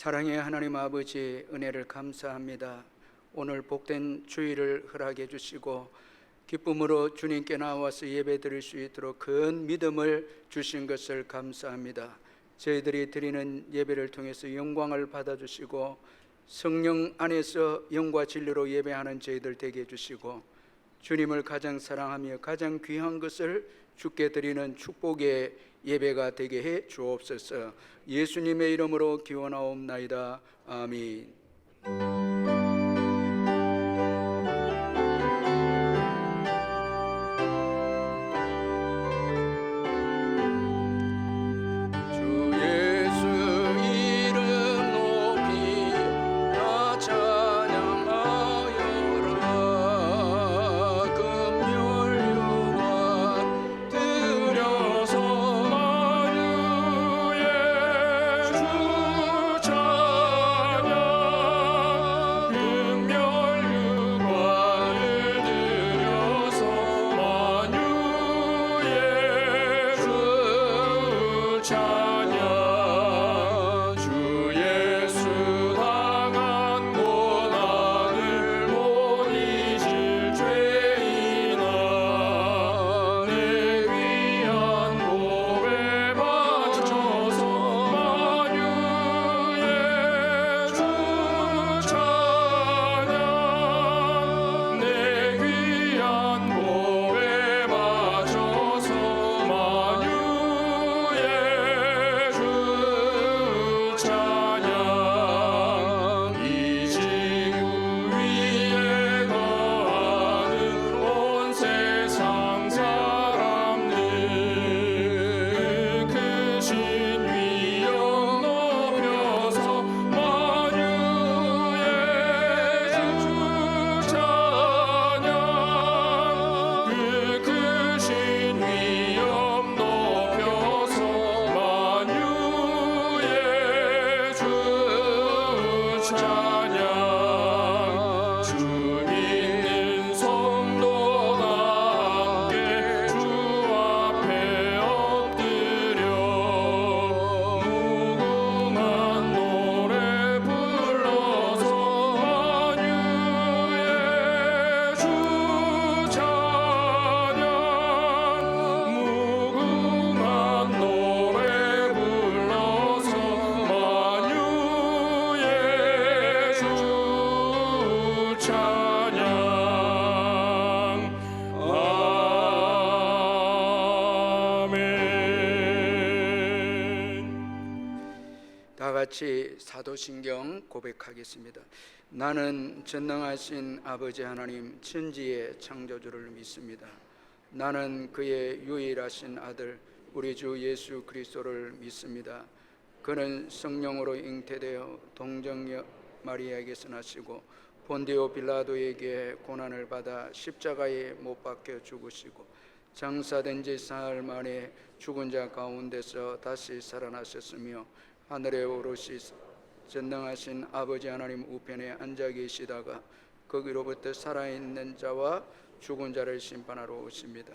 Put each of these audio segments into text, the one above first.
사랑의 하나님 아버지, 은혜를 감사합니다. 오늘 복된 주일을 허락해 주시고 기쁨으로 주님께 나와서 예배드릴 수 있도록 큰 믿음을 주신 것을 감사합니다. 저희들이 드리는 예배를 통해서 영광을 받아주시고 성령 안에서 영과 진리로 예배하는 저희들 되게 해주시고 주님을 가장 사랑하며 가장 귀한 것을 주께 드리는 축복의 예배가 되게 해 주옵소서. 예수님의 이름으로 기원하옵나이다. 아멘. 같이 사도신경 고백하겠습니다. 나는 전능하신 아버지 하나님 천지의 창조주를 믿습니다. 나는 그의 유일하신 아들 우리 주 예수 그리스도를 믿습니다. 그는 성령으로 잉태되어 동정녀 마리아에게서 나시고 본디오 빌라도에게 고난을 받아 십자가에 못 박혀 죽으시고 장사된 지 사흘 만에 죽은 자 가운데서 다시 살아나셨으며 하늘에 오르시 전능하신 아버지 하나님 우편에 앉아 계시다가 거기로부터 살아있는 자와 죽은 자를 심판하러 오십니다.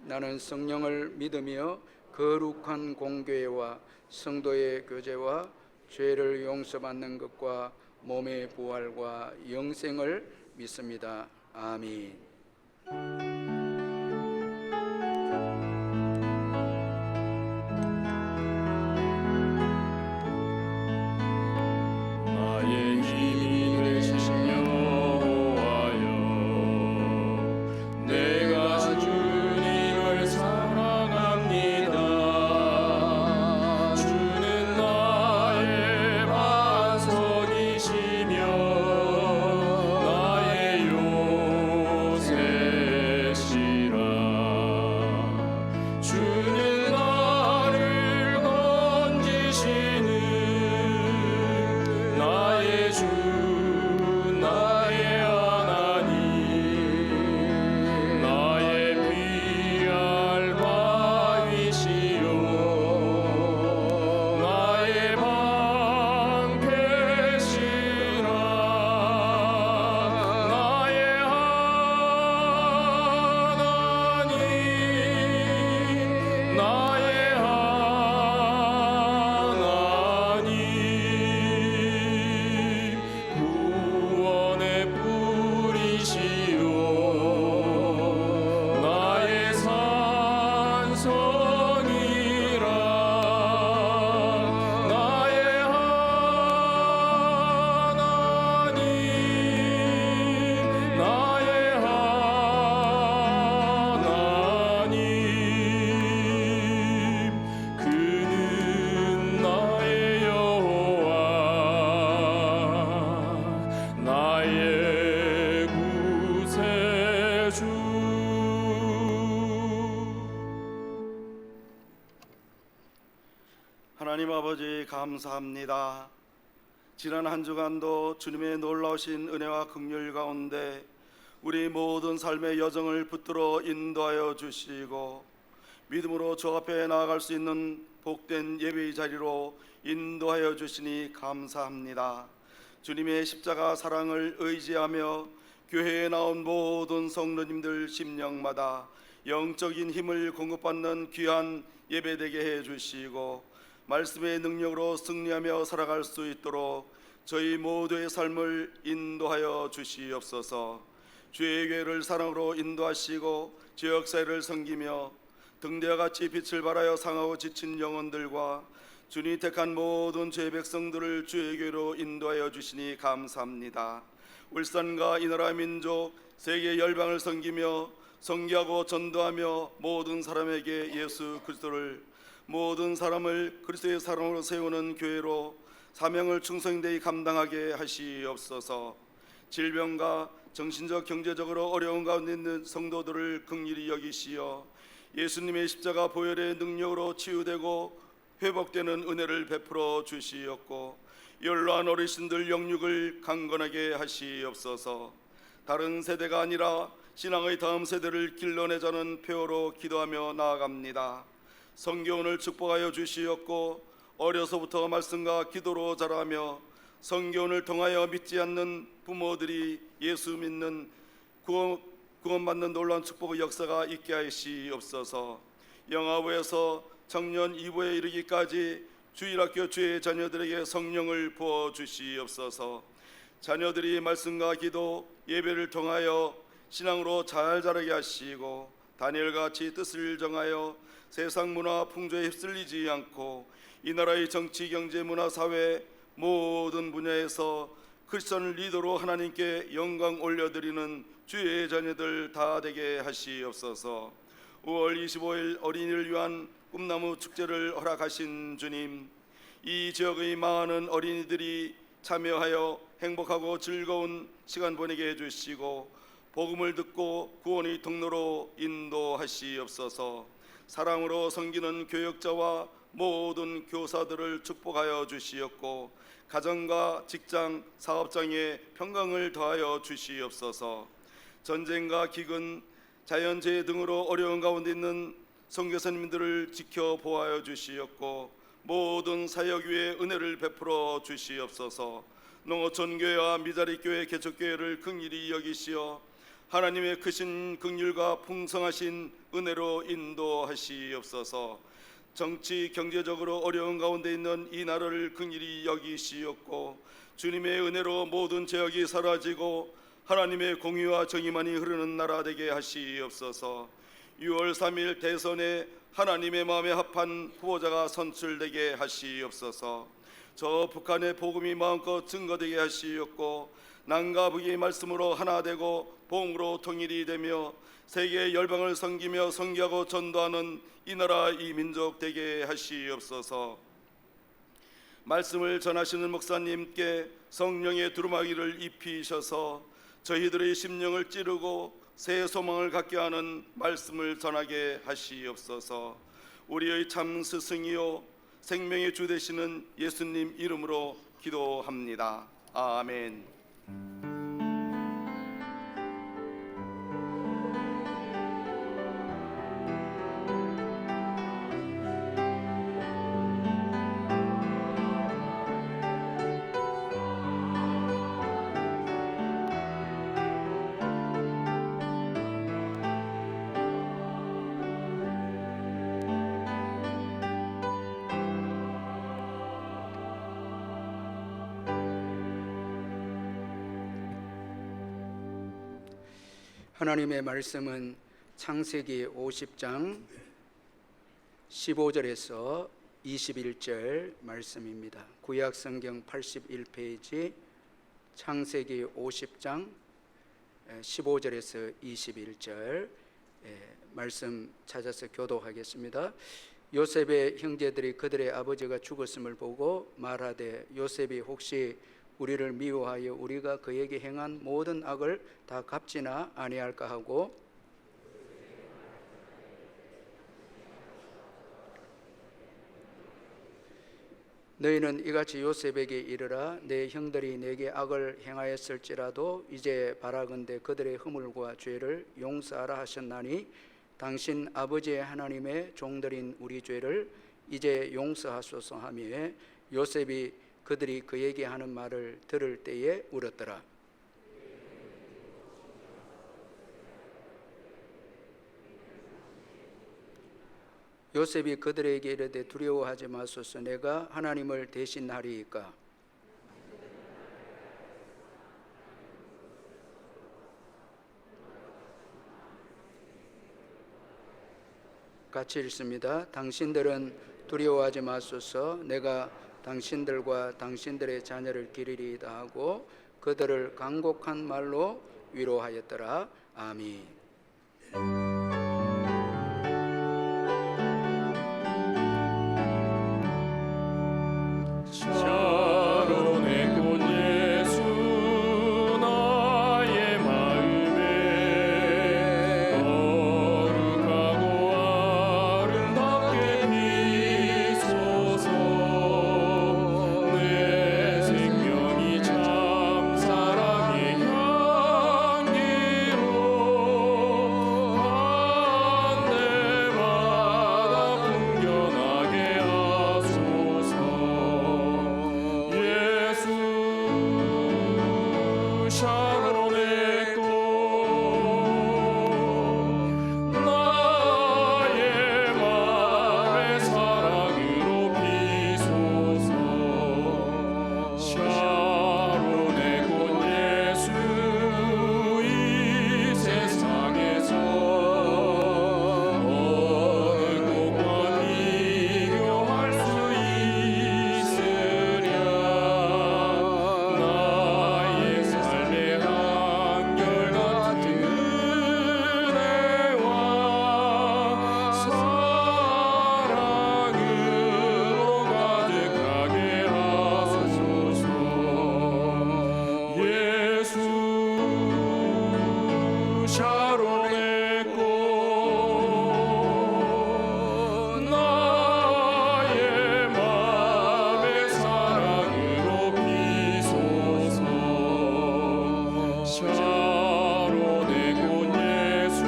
나는 성령을 믿으며 거룩한 공교회와 성도의 교제와 죄를 용서받는 것과 몸의 부활과 영생을 믿습니다. 아멘. 나의 요새 하나님 아버지 감사합니다. 지난 한 주간도 주님의 놀라우신 은혜와 긍휼 가운데 우리 모든 삶의 여정을 붙들어 인도하여 주시고 믿음으로 주 앞에 나아갈 수 있는 복된 예배의 자리로 인도하여 주시니 감사합니다. 주님의 십자가 사랑을 의지하며 교회에 나온 모든 성도님들 심령마다 영적인 힘을 공급받는 귀한 예배되게 해주시고 말씀의 능력으로 승리하며 살아갈 수 있도록 저희 모두의 삶을 인도하여 주시옵소서. 주의 교회를 사랑으로 인도하시고 주 역사를 섬기며 등대와 같이 빛을 발하여 상하고 지친 영혼들과 주님 택한 모든 주의 백성들을 주의 교회로 인도하여 주시니 감사합니다. 울산과 이 나라 민족 세계 열방을 섬기며 선교하고 전도하며 모든 사람에게 예수 그리스도를 모든 사람을 그리스도의 사랑으로 세우는 교회로 사명을 충성되이 감당하게 하시옵소서. 질병과 정신적 경제적으로 어려운 가운데 있는 성도들을 긍휼히 여기시어 예수님의 십자가 보혈의 능력으로 치유되고 회복되는 은혜를 베풀어 주시옵고 연로한 어르신들 영육을 강건하게 하시옵소서. 다른 세대가 아니라 신앙의 다음 세대를 길러내자는 표어로 기도하며 나아갑니다. 성교훈을 축복하여 주시옵고 어려서부터 말씀과 기도로 자라며 성교훈을 통하여 믿지 않는 부모들이 예수 믿는 구원받는 놀라운 축복의 역사가 있게 하시옵소서. 영아부에서 청년 2부에 이르기까지 주일학교 주의 자녀들에게 성령을 부어 주시옵소서. 자녀들이 말씀과 기도 예배를 통하여 신앙으로 잘 자라게 하시고 다니엘같이 뜻을 정하여 세상 문화 풍조에 휩쓸리지 않고 이 나라의 정치, 경제, 문화, 사회 모든 분야에서 크리스천 리더로 하나님께 영광 올려드리는 주의 자녀들 다 되게 하시옵소서. 5월 25일 어린이를 위한 꿈나무 축제를 허락하신 주님, 이 지역의 많은 어린이들이 참여하여 행복하고 즐거운 시간 보내게 해주시고 복음을 듣고 구원의 통로로 인도하시옵소서. 사랑으로 섬기는 교역자와 모든 교사들을 축복하여 주시옵고 가정과 직장, 사업장에 평강을 더하여 주시옵소서. 전쟁과 기근, 자연재해 등으로 어려운 가운데 있는 선교사님들을 지켜 보호하여 주시옵고 모든 사역 위에 은혜를 베풀어 주시옵소서. 농어촌교회와 미자리교회 개척교회를 긍휼히 여기시어 하나님의 크신 긍휼과 풍성하신 은혜로 인도하시옵소서. 정치 경제적으로 어려운 가운데 있는 이 나라를 긍휼히 여기시옵고 주님의 은혜로 모든 죄악이 사라지고 하나님의 공의와 정의만이 흐르는 나라 되게 하시옵소서. 6월 3일 대선에 하나님의 마음에 합한 후보자가 선출되게 하시옵소서. 저 북한의 복음이 마음껏 증거되게 하시옵고 남과 북의 말씀으로 하나 되고 복음으로 통일이 되며 세계 열방을 섬기며 선교하고 전도하는 이 나라 이 민족 되게 하시옵소서. 말씀을 전하시는 목사님께 성령의 두루마기를 입히셔서 저희들의 심령을 찌르고 새 소망을 갖게 하는 말씀을 전하게 하시옵소서. 우리의 참 스승이요 생명의 주 되시는 예수님 이름으로 기도합니다. 아멘. 하나님의 말씀은 창세기 50장 15절에서 21절 말씀입니다. 구약 성경 81페이지 창세기 50장 15절에서 21절 말씀 찾아서 교독하겠습니다. 요셉의 형제들이 그들의 아버지가 죽었음을 보고 말하되 요셉이 혹시 우리를 미워하여 우리가 그에게 행한 모든 악을 다 갚지나 아니할까 하고 너희는 이같이 요셉에게 이르라. 내 형들이 내게 악을 행하였을지라도 이제 바라건대 그들의 허물과 죄를 용서하라 하셨나니 당신 아버지의 하나님의 종들인 우리 죄를 이제 용서하소서 하며 요셉이 그들이 그에게 하는 말을 들을 때에 울었더라. 요셉이 그들에게 이르되 두려워하지 마소서. 내가 하나님을 대신하리이까. 같이 읽습니다. 당신들은 두려워하지 마소서. 내가 당신들과 당신들의 자녀를 기리리이다 하고 그들을 간곡한 말로 위로하였더라. 아멘. 샤론의 꽃 예수 나의 마음에 거룩하고 아름답게 비소서. 내 생명이 참 사랑의 향기로 한때마다 풍겨나게 하소서. 예수 샤론의 꽃 나의 맘의 사랑으로 비소서. 샤론의 꽃 예수 이 세상에서 어느 꽃과 비교할 수 있으랴. 나의 삶의 한결같은 은혜와 사랑으로 가득하게 하소서. 예수 샤론의 꽃 나의 맘의 사랑으로 비소서. 샤론의 꽃 예수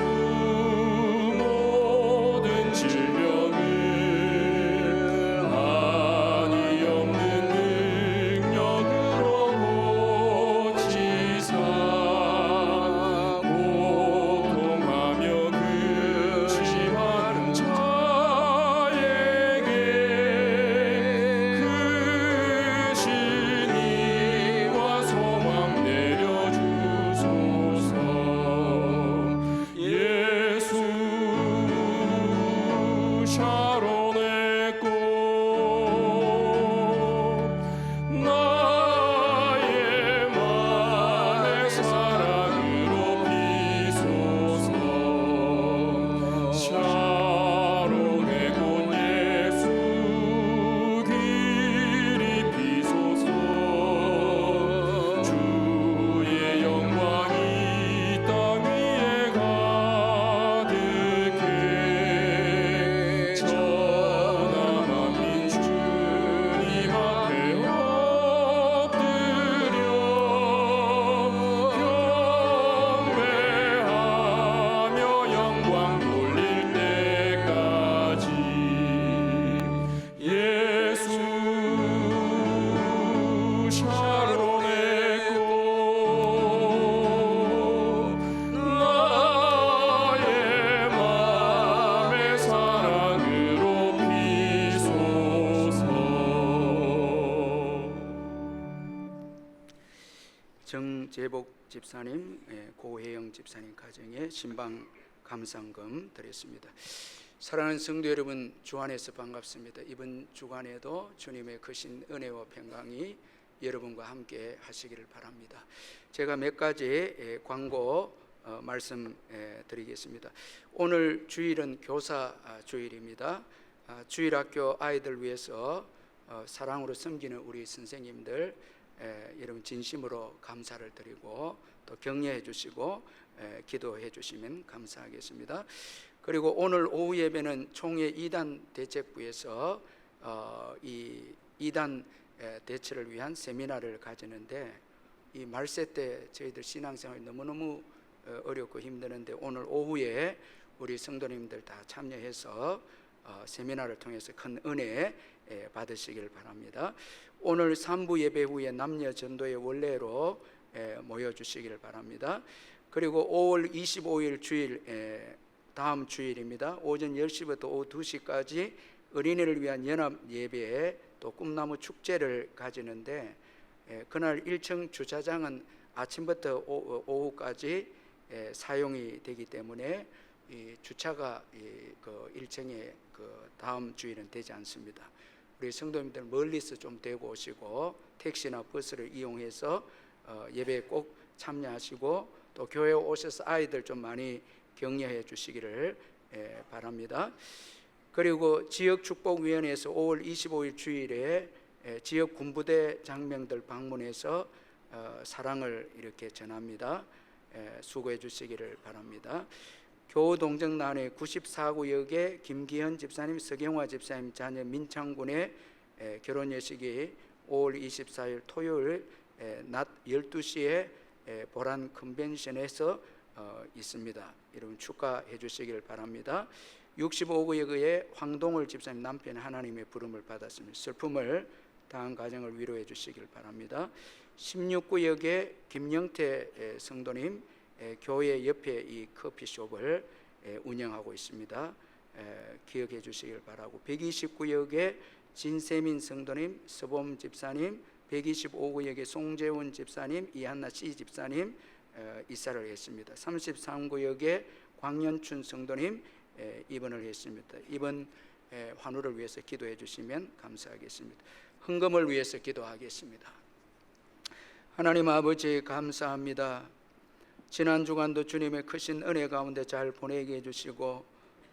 모든 질병을 한이 없는 능력으로 고치사 고통하며 근심하는 자에게 크신 힘과 소망 내려주소서. 예수 샤론의 꽃 나의 맘의 사랑으로 비소서. 샤론의 꽃 예수 길이 비소서. 주의 영광이 땅 위에 가득해 전하 만민 주님 앞에 엎드려 경배하며 영광 돌릴 때까지. 예수 샤론의 꽃 나의 맘의 사랑으로 비소서. 정재복 집사님, 고혜영 집사님 가정에 신방 감상금 드렸습니다. 사랑하는 성도 여러분, 주 안에서 반갑습니다. 이번 주간에도 주님의 크신 은혜와 평강이 여러분과 함께 하시기를 바랍니다. 제가 몇 가지 광고 말씀드리겠습니다. 오늘 주일은 교사 주일입니다. 주일학교 아이들 위해서 사랑으로 섬기는 우리 선생님들 여러분 진심으로 감사를 드리고 또 격려해 주시고 기도해 주시면 감사하겠습니다. 그리고 오늘 오후 예배는 총회 2단 대책부에서 이 이단 대처를 위한 세미나를 가지는데 이 말세 때 저희들 신앙생활이 너무너무 어렵고 힘드는데 오늘 오후에 우리 성도님들 다 참여해서 세미나를 통해서 큰 은혜 받으시길 바랍니다. 오늘 3부 예배 후에 남녀 전도의 원례로 모여주시기를 바랍니다. 그리고 5월 25일 주일 다음 주일입니다. 오전 10시부터 오후 2시까지 어린이를 위한 연합 예배에 또 꿈나무 축제를 가지는데 그날 1층 주차장은 아침부터 오후까지 사용이 되기 때문에 이 주차가 그 1층에 그 다음 주일은 되지 않습니다. 우리 성도님들 멀리서 좀 대고 오시고 택시나 버스를 이용해서 예배에 꼭 참여하시고 또 교회에 오셔서 아이들 좀 많이 격려해 주시기를 바랍니다. 그리고 지역축복위원회에서 5월 25일 주일에 지역 군부대 장병들 방문해서 사랑을 이렇게 전합니다. 수고해 주시기를 바랍니다. 교우동정난회 94구역의 김기현 집사님, 서경화 집사님 자녀 민창군의 결혼예식이 5월 24일 토요일 낮 12시에 보란 컨벤션에서 있습니다. 여러분 축하해 주시기를 바랍니다. 65구역의 황동월 집사님 남편 하나님의 부름을 받았으며 슬픔을 당한 가정을 위로해 주시길 바랍니다. 16구역의 김영태 성도님 교회 옆에 이 커피숍을 운영하고 있습니다. 기억해 주시길 바라고 129역의 진세민 성도님, 서범 집사님, 125구역의 송재훈 집사님, 이한나 씨 집사님 이사를 했습니다. 33구역의 광연춘 성도님 입원을 했습니다. 이번 환우를 위해서 기도해 주시면 감사하겠습니다. 헌금을 위해서 기도하겠습니다. 하나님 아버지 감사합니다. 지난 주간도 주님의 크신 은혜 가운데 잘 보내게 해주시고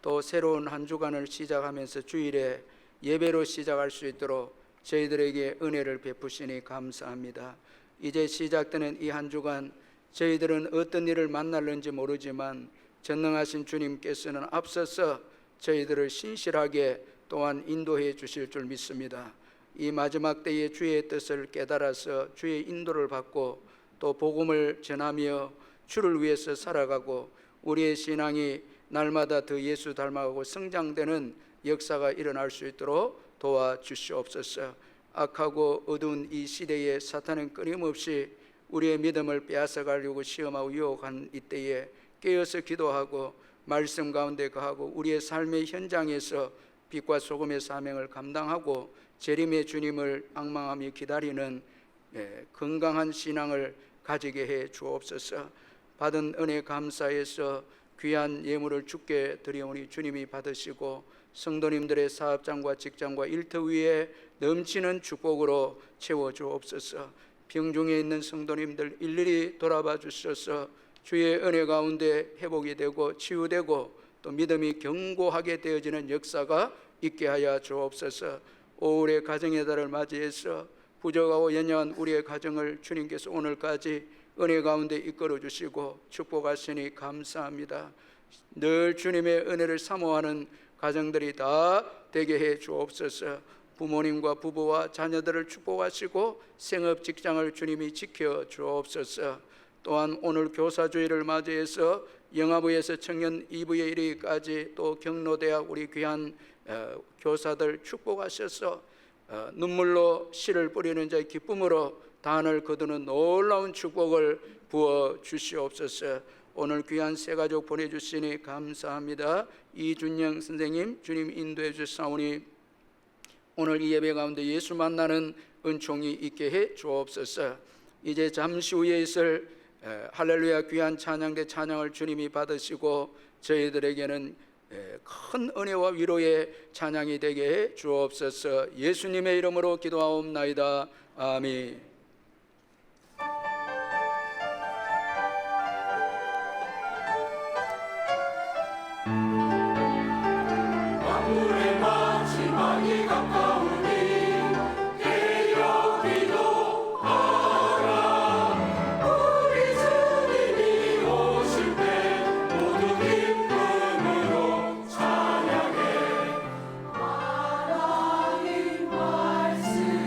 또 새로운 한 주간을 시작하면서 주일에 예배로 시작할 수 있도록 저희들에게 은혜를 베푸시니 감사합니다. 이제 시작되는 이 한 주간 저희들은 어떤 일을 만날는지 모르지만 전능하신 주님께서는 앞서서 저희들을 신실하게 또한 인도해 주실 줄 믿습니다. 이 마지막 때에 주의 뜻을 깨달아서 주의 인도를 받고 또 복음을 전하며 주를 위해서 살아가고 우리의 신앙이 날마다 더 예수 닮아가고 성장되는 역사가 일어날 수 있도록 도와주시옵소서. 악하고 어두운 이 시대에 사탄은 끊임없이 우리의 믿음을 빼앗아가려고 시험하고 유혹한 이때에 깨어서 기도하고 말씀 가운데 거하고 우리의 삶의 현장에서 빛과 소금의 사명을 감당하고 재림의 주님을 앙망하며 기다리는 건강한 신앙을 가지게 해 주옵소서. 받은 은혜 감사해서 귀한 예물을 주께 드리오니 주님이 받으시고 성도님들의 사업장과 직장과 일터 위에 넘치는 축복으로 채워주옵소서. 병중에 있는 성도님들 일일이 돌아봐 주셔서 주의 은혜 가운데 회복이 되고 치유되고 또 믿음이 견고하게 되어지는 역사가 있게 하여 주옵소서. 오월의 가정의 달을 맞이해서 부족하고 연약한 우리의 가정을 주님께서 오늘까지 은혜 가운데 이끌어 주시고 축복하시니 감사합니다. 늘 주님의 은혜를 사모하는 가정들이 다 되게 해 주옵소서. 부모님과 부부와 자녀들을 축복하시고 생업 직장을 주님이 지켜 주옵소서. 또한 오늘 교사주일을 맞이해서 영아부에서 청년 2부에 이르기까지 또 경로대학 우리 귀한 교사들 축복하셔서 눈물로 씨를 뿌리는 자의 기쁨으로 단을 거두는 놀라운 축복을 부어 주시옵소서. 오늘 귀한 새 가족 보내주시니 감사합니다. 이준영 선생님 주님 인도해 주사오니 오늘 이 예배 가운데 예수 만나는 은총이 있게 해 주옵소서. 이제 잠시 후에 있을 할렐루야 귀한 찬양대 찬양을 주님이 받으시고 저희들에게는 큰 은혜와 위로의 찬양이 되게 해 주옵소서. 예수님의 이름으로 기도하옵나이다. 아멘. 만물의 마지막이 가까우니 깨어 기도하라. 우리 주님이 오실 때 모두 기쁨으로 찬양해. 하나님 말씀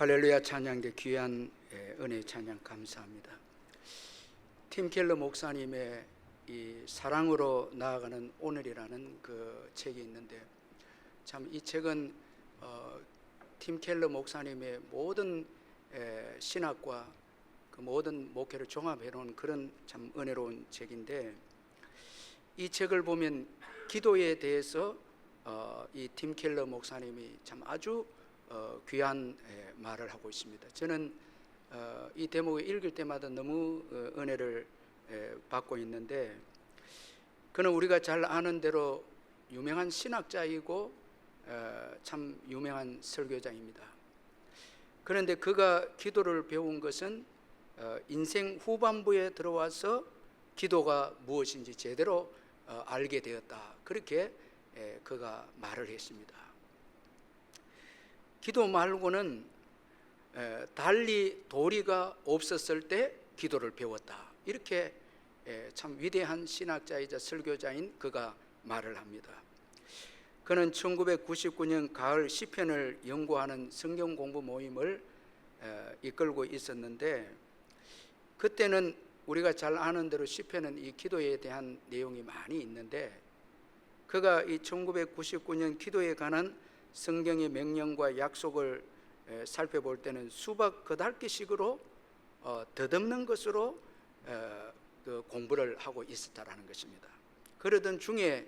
할렐루야 찬양대 귀한 은혜 찬양 감사합니다. 팀 켈러 목사님의 이 사랑으로 나아가는 오늘이라는 그 책이 있는데, 참 이 책은 팀 켈러 목사님의 모든 신학과 그 모든 목회를 종합해 놓은 그런 참 은혜로운 책인데, 이 책을 보면 기도에 대해서 이 팀 켈러 목사님이 참 아주 귀한 말을 하고 있습니다. 저는 이 대목을 읽을 때마다 너무 은혜를 받고 있는데, 그는 우리가 잘 아는 대로 유명한 신학자이고 참 유명한 설교자입니다. 그런데 그가 기도를 배운 것은 인생 후반부에 들어와서 기도가 무엇인지 제대로 알게 되었다, 그렇게 그가 말을 했습니다. 기도 말고는 달리 도리가 없었을 때 기도를 배웠다, 이렇게 참 위대한 신학자이자 설교자인 그가 말을 합니다. 그는 1999년 가을 시편을 연구하는 성경 공부 모임을 이끌고 있었는데, 그때는 우리가 잘 아는 대로 시편은 이 기도에 대한 내용이 많이 있는데, 그가 이 1999년 기도에 관한 성경의 명령과 약속을 살펴볼 때는 수박 거달기식으로 더듬는 것으로 그 공부를 하고 있었다라는 것입니다. 그러던 중에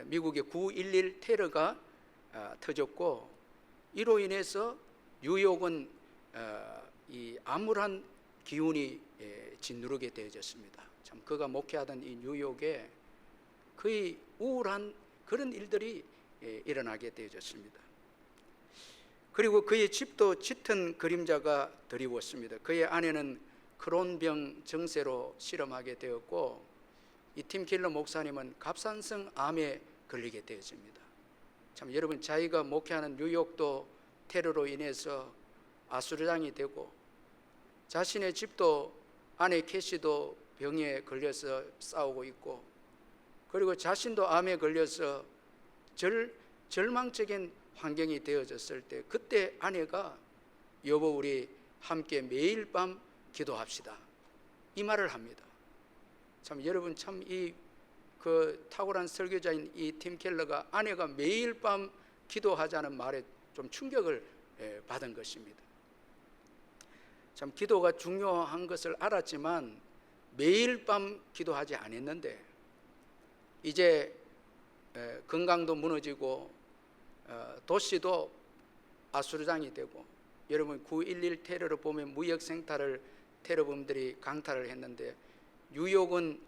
미국의 9.11 테러가 터졌고, 이로 인해서 뉴욕은 이 암울한 기운이 짓누르게 되어졌습니다. 참 그가 목회하던 이 뉴욕에 거의 우울한 그런 일들이 일어나게 되어졌습니다. 그리고 그의 집도 짙은 그림자가 드리웠습니다. 그의 아내는 크론병 정세로 실험하게 되었고, 이 팀 켈러 목사님은 갑상선 암에 걸리게 되었습니다. 참 여러분, 자기가 목회하는 뉴욕도 테러로 인해서 아수라장이 되고, 자신의 집도 아내 캐시도 병에 걸려서 싸우고 있고, 그리고 자신도 암에 걸려서 절망적인 환경이 되어졌을 때, 그때 아내가 여보 우리 함께 매일 밤 기도합시다, 이 말을 합니다. 참 여러분, 참 이 그 탁월한 설교자인 이 팀 켈러가 아내가 매일 밤 기도하자는 말에 좀 충격을 받은 것입니다. 참 기도가 중요한 것을 알았지만 매일 밤 기도하지 않았는데, 이제 건강도 무너지고 도시도 아수라장이 되고, 여러분 9.11 테러를 보면 무역센터를 테러범들이 강탈을 했는데, 뉴욕은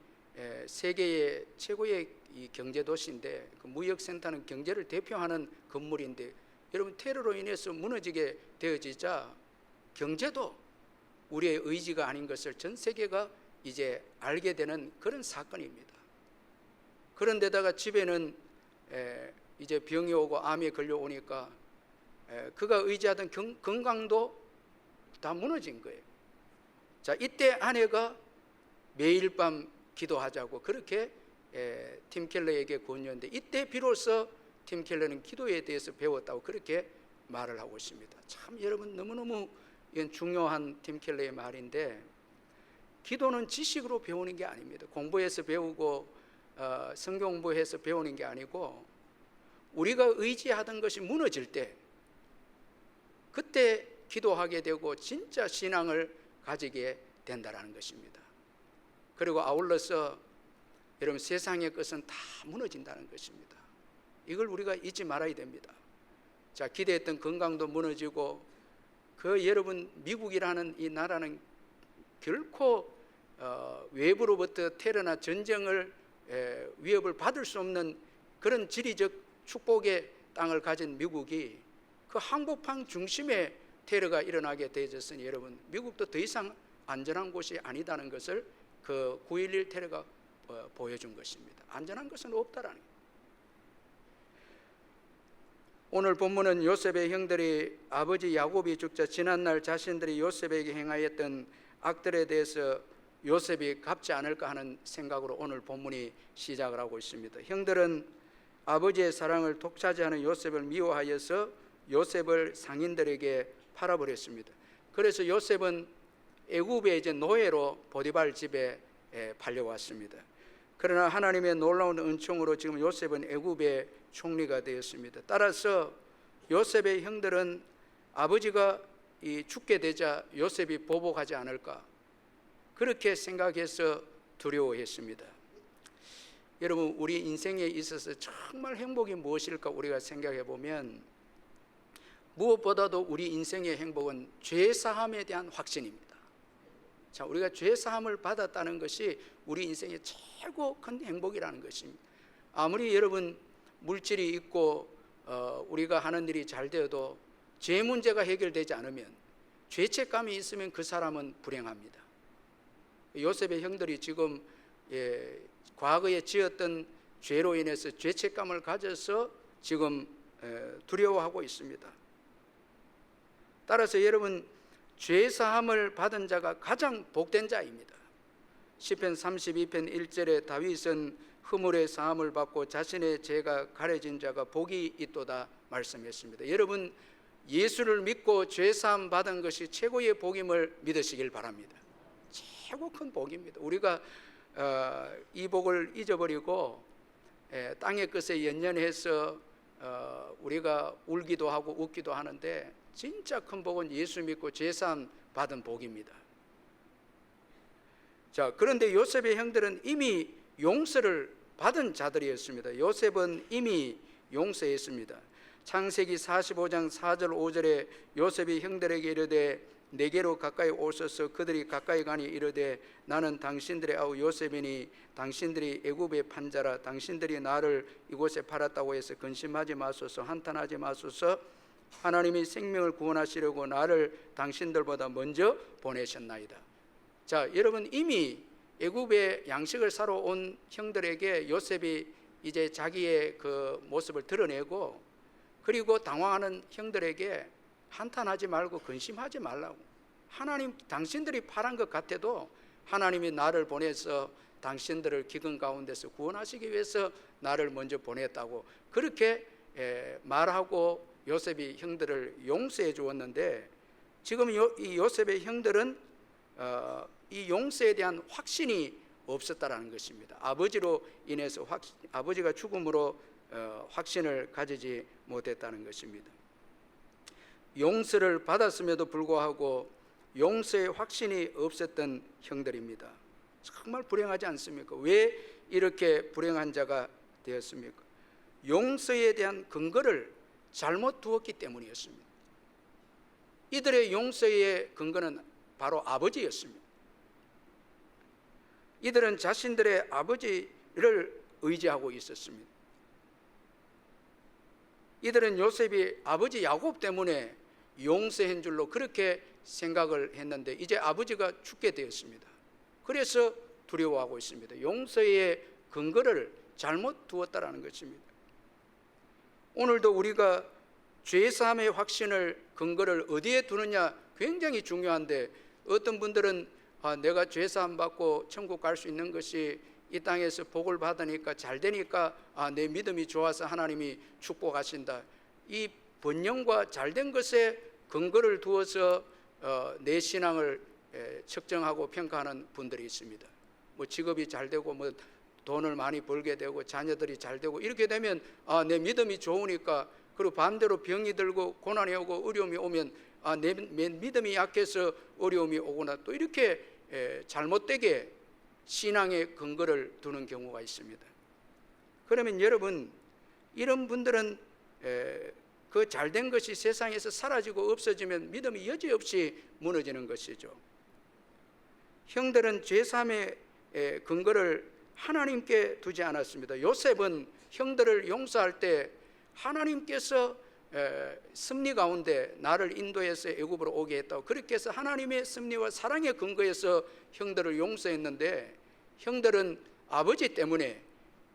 세계의 최고의 이 경제도시인데, 그 무역센터는 경제를 대표하는 건물인데, 여러분 테러로 인해서 무너지게 되어지자 경제도 우리의 의지가 아닌 것을 전 세계가 이제 알게 되는 그런 사건입니다. 그런데다가 집에는 이제 병이 오고 암에 걸려오니까 그가 의지하던 건강도 다 무너진 거예요. 자, 이때 아내가 매일 밤 기도하자고 그렇게 팀 켈러에게 권유했는데, 이때 비로소 팀 켈러는 기도에 대해서 배웠다고 그렇게 말을 하고 있습니다. 참 여러분, 너무너무 이건 중요한 팀 켈러의 말인데, 기도는 지식으로 배우는 게 아닙니다. 공부해서 배우고 성경 공부해서 배우는 게 아니고, 우리가 의지하던 것이 무너질 때 그때 기도하게 되고 진짜 신앙을 가지게 된다라는 것입니다. 그리고 아울러서 여러분, 세상의 것은 다 무너진다는 것입니다. 이걸 우리가 잊지 말아야 됩니다. 자, 기대했던 건강도 무너지고, 그 여러분 미국이라는 이 나라는 결코 외부로부터 테러나 전쟁을 위협을 받을 수 없는 그런 지리적 축복의 땅을 가진 미국이 그 한복판 중심에 테러가 일어나게 되어졌으니, 여러분 미국도 더 이상 안전한 곳이 아니다는 것을 그 9.11 테러가 보여준 것입니다. 안전한 것은 없다라는 거예요. 오늘 본문은 요셉의 형들이 아버지 야곱이 죽자 지난날 자신들이 요셉에게 행하였던 악들에 대해서 요셉이 갚지 않을까 하는 생각으로 오늘 본문이 시작을 하고 있습니다. 형들은 아버지의 사랑을 독차지하는 요셉을 미워하여서 요셉을 상인들에게 팔아버렸습니다. 그래서 요셉은 애굽의 이제 노예로 보디발 집에 팔려왔습니다. 그러나 하나님의 놀라운 은총으로 지금 요셉은 애굽의 총리가 되었습니다. 따라서 요셉의 형들은 아버지가 죽게 되자 요셉이 보복하지 않을까 그렇게 생각해서 두려워했습니다. 여러분, 우리 인생에 있어서 정말 행복이 무엇일까 우리가 생각해 보면 무엇보다도 우리 인생의 행복은 죄사함에 대한 확신입니다. 자, 우리가 죄사함을 받았다는 것이 우리 인생의 최고 큰 행복이라는 것입니다. 아무리 여러분 물질이 있고 우리가 하는 일이 잘 되어도 죄 문제가 해결되지 않으면 죄책감이 있으면 그 사람은 불행합니다. 요셉의 형들이 지금 과거에 지었던 죄로 인해서 죄책감을 가져서 지금 두려워하고 있습니다. 따라서 여러분, 죄사함을 받은 자가 가장 복된 자입니다. 시편 32편 1절에 다윗은 허물의 사함을 받고 자신의 죄가 가려진 자가 복이 있도다 말씀했습니다. 여러분, 예수를 믿고 죄사함 받은 것이 최고의 복임을 믿으시길 바랍니다. 최고 큰 복입니다. 우리가 이 복을 잊어버리고 땅의 것에 연연해서 우리가 울기도 하고 웃기도 하는데 진짜 큰 복은 예수 믿고 죄사함 받은 복입니다. 자, 그런데 요셉의 형들은 이미 용서를 받은 자들이었습니다. 요셉은 이미 용서했습니다. 창세기 45장 4절 5절에 요셉이 형들에게 이르되 내게로 가까이 오셔서 그들이 가까이 가니 이르되 나는 당신들의 아우 요셉이니 당신들이 애굽의 판자라 당신들이 나를 이곳에 팔았다고 해서 근심하지 마소서 한탄하지 마소서 하나님이 생명을 구원하시려고 나를 당신들보다 먼저 보내셨나이다. 자, 여러분, 이미 애굽의 양식을 사러 온 형들에게 요셉이 이제 자기의 그 모습을 드러내고 그리고 당황하는 형들에게 한탄하지 말고 근심하지 말라고, 하나님 당신들이 팔은 것 같아도 하나님이 나를 보내서 당신들을 기근 가운데서 구원하시기 위해서 나를 먼저 보냈다고 그렇게 말하고 요셉이 형들을 용서해 주었는데 지금 이 요셉의 형들은 이 용서에 대한 확신이 없었다라는 것입니다. 아버지로 인해서 아버지가 죽음으로 확신을 가지지 못했다는 것입니다. 용서를 받았음에도 불구하고 용서의 확신이 없었던 형들입니다. 정말 불행하지 않습니까? 왜 이렇게 불행한 자가 되었습니까? 용서에 대한 근거를 잘못 두었기 때문이었습니다. 이들의 용서의 근거는 바로 아버지였습니다. 이들은 자신들의 아버지를 의지하고 있었습니다. 이들은 요셉이 아버지 야곱 때문에 용서한 줄로 그렇게 생각을 했는데 이제 아버지가 죽게 되었습니다. 그래서 두려워하고 있습니다. 용서의 근거를 잘못 두었다라는 것입니다. 오늘도 우리가 죄사함의 확신을 근거를 어디에 두느냐 굉장히 중요한데 어떤 분들은 내가 죄사함 받고 천국 갈 수 있는 것이 이 땅에서 복을 받으니까 잘 되니까 내 믿음이 좋아서 하나님이 축복하신다. 이 번영과 잘된 것에 근거를 두어서 내 신앙을 측정하고 평가하는 분들이 있습니다. 뭐 직업이 잘 되고 뭐 돈을 많이 벌게 되고 자녀들이 잘 되고 이렇게 되면 내 믿음이 좋으니까, 그리고 반대로 병이 들고 고난이 오고 어려움이 오면 내 믿음이 약해서 어려움이 오거나 또 이렇게 잘못되게 신앙의 근거를 두는 경우가 있습니다. 그러면 여러분, 이런 분들은 그 잘된 것이 세상에서 사라지고 없어지면 믿음이 여지없이 무너지는 것이죠. 형들은 죄사함의 근거를 하나님께 두지 않았습니다. 요셉은 형들을 용서할 때 하나님께서 섭리 가운데 나를 인도해서 애굽으로 오게 했다고 그렇게 해서 하나님의 섭리와 사랑의 근거에서 형들을 용서했는데 형들은 아버지 때문에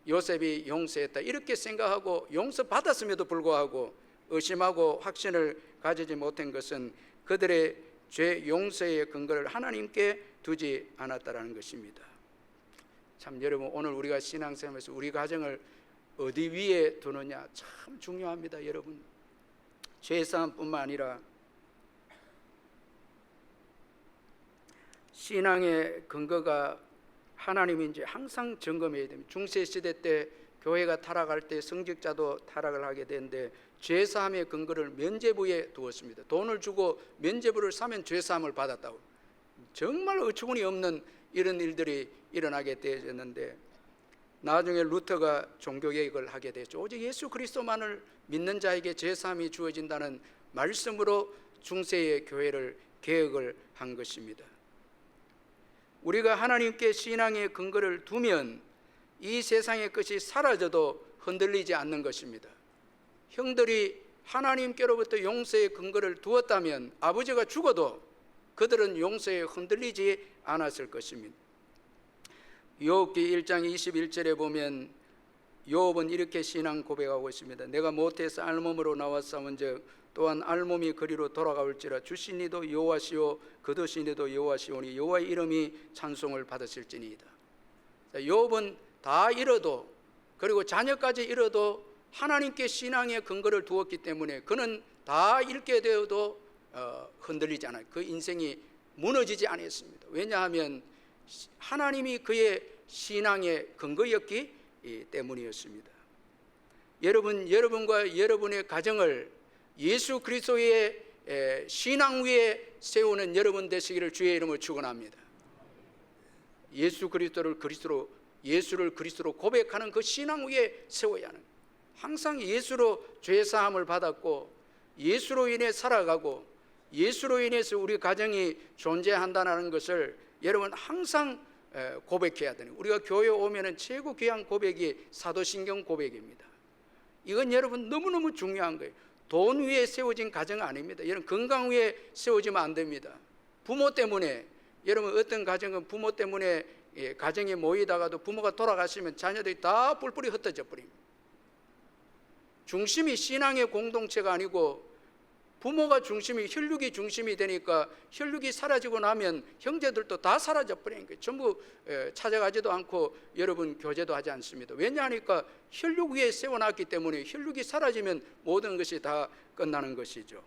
요셉이 용서했다 이렇게 생각하고 용서받았음에도 불구하고 의심하고 확신을 가지지 못한 것은 그들의 죄 용서의 근거를 하나님께 두지 않았다라는 것입니다. 참 여러분, 오늘 우리가 신앙생활에서 우리 가정을 어디 위에 두느냐 참 중요합니다. 여러분, 죄사함뿐만 아니라 신앙의 근거가 하나님인지 항상 점검해야 됩니다. 중세 시대 때 교회가 타락할 때 성직자도 타락을 하게 되는데 죄사함의 근거를 면죄부에 두었습니다. 돈을 주고 면죄부를 사면 죄사함을 받았다고. 정말 어처구니 없는 이런 일들이 일어나게 되었는데 나중에 루터가 종교개혁을 하게 됐죠. 오직 예수 그리스도만을 믿는 자에게 죄사함이 주어진다는 말씀으로 중세의 교회를 개혁을 한 것입니다. 우리가 하나님께 신앙의 근거를 두면 이 세상의 것이 사라져도 흔들리지 않는 것입니다. 형들이 하나님께로부터 용서의 근거를 두었다면 아버지가 죽어도 그들은 용서에 흔들리지 않았을 것입니다. 욥기 1장 21절에 보면 욥은 이렇게 신앙 고백하고 있습니다. 내가 모태에서 알몸으로 나왔사온즉 또한 알몸이 그리로 돌아가올지라 주신 이도 여호와시오 거두신 이도 여호와시오니 여호와의 이름이 찬송을 받으실지니이다. 욥은 다 잃어도 그리고 자녀까지 잃어도 하나님께 신앙의 근거를 두었기 때문에 그는 다 잃게 되어도 흔들리지 않아요. 그 인생이 무너지지 않았습니다. 왜냐하면 하나님이 그의 신앙의 근거였기 때문이었습니다. 여러분과 여러분의 가정을 예수 그리스도의 신앙 위에 세우는 여러분 되시기를 주의 이름으로 축원합니다. 예수를 그리스도로 고백하는 그 신앙 위에 세워야 하는, 항상 예수로 죄 사함을 받았고 예수로 인해 살아가고 예수로 인해서 우리 가정이 존재한다는 것을 여러분 항상 고백해야 되는, 우리가 교회 오면은 최고 귀한 고백이 사도신경 고백입니다. 이건 여러분 너무너무 중요한 거예요. 돈 위에 세워진 가정은 아닙니다. 여러분 건강 위에 세워지면 안 됩니다. 부모 때문에, 여러분 어떤 가정은 부모 때문에 가정이 모이다가도 부모가 돌아가시면 자녀들이 다 뿔뿔이 흩어져 버립니다. 중심이 신앙의 공동체가 아니고 부모가 중심이, 혈육이 중심이 되니까 혈육이 사라지고 나면 형제들도 다 사라져 버리는 거예요. 전부 찾아가지도 않고 여러분 교제도 하지 않습니다. 왜냐하니까 혈육 위에 세워놨기 때문에 혈육이 사라지면 모든 것이 다 끝나는 것이죠.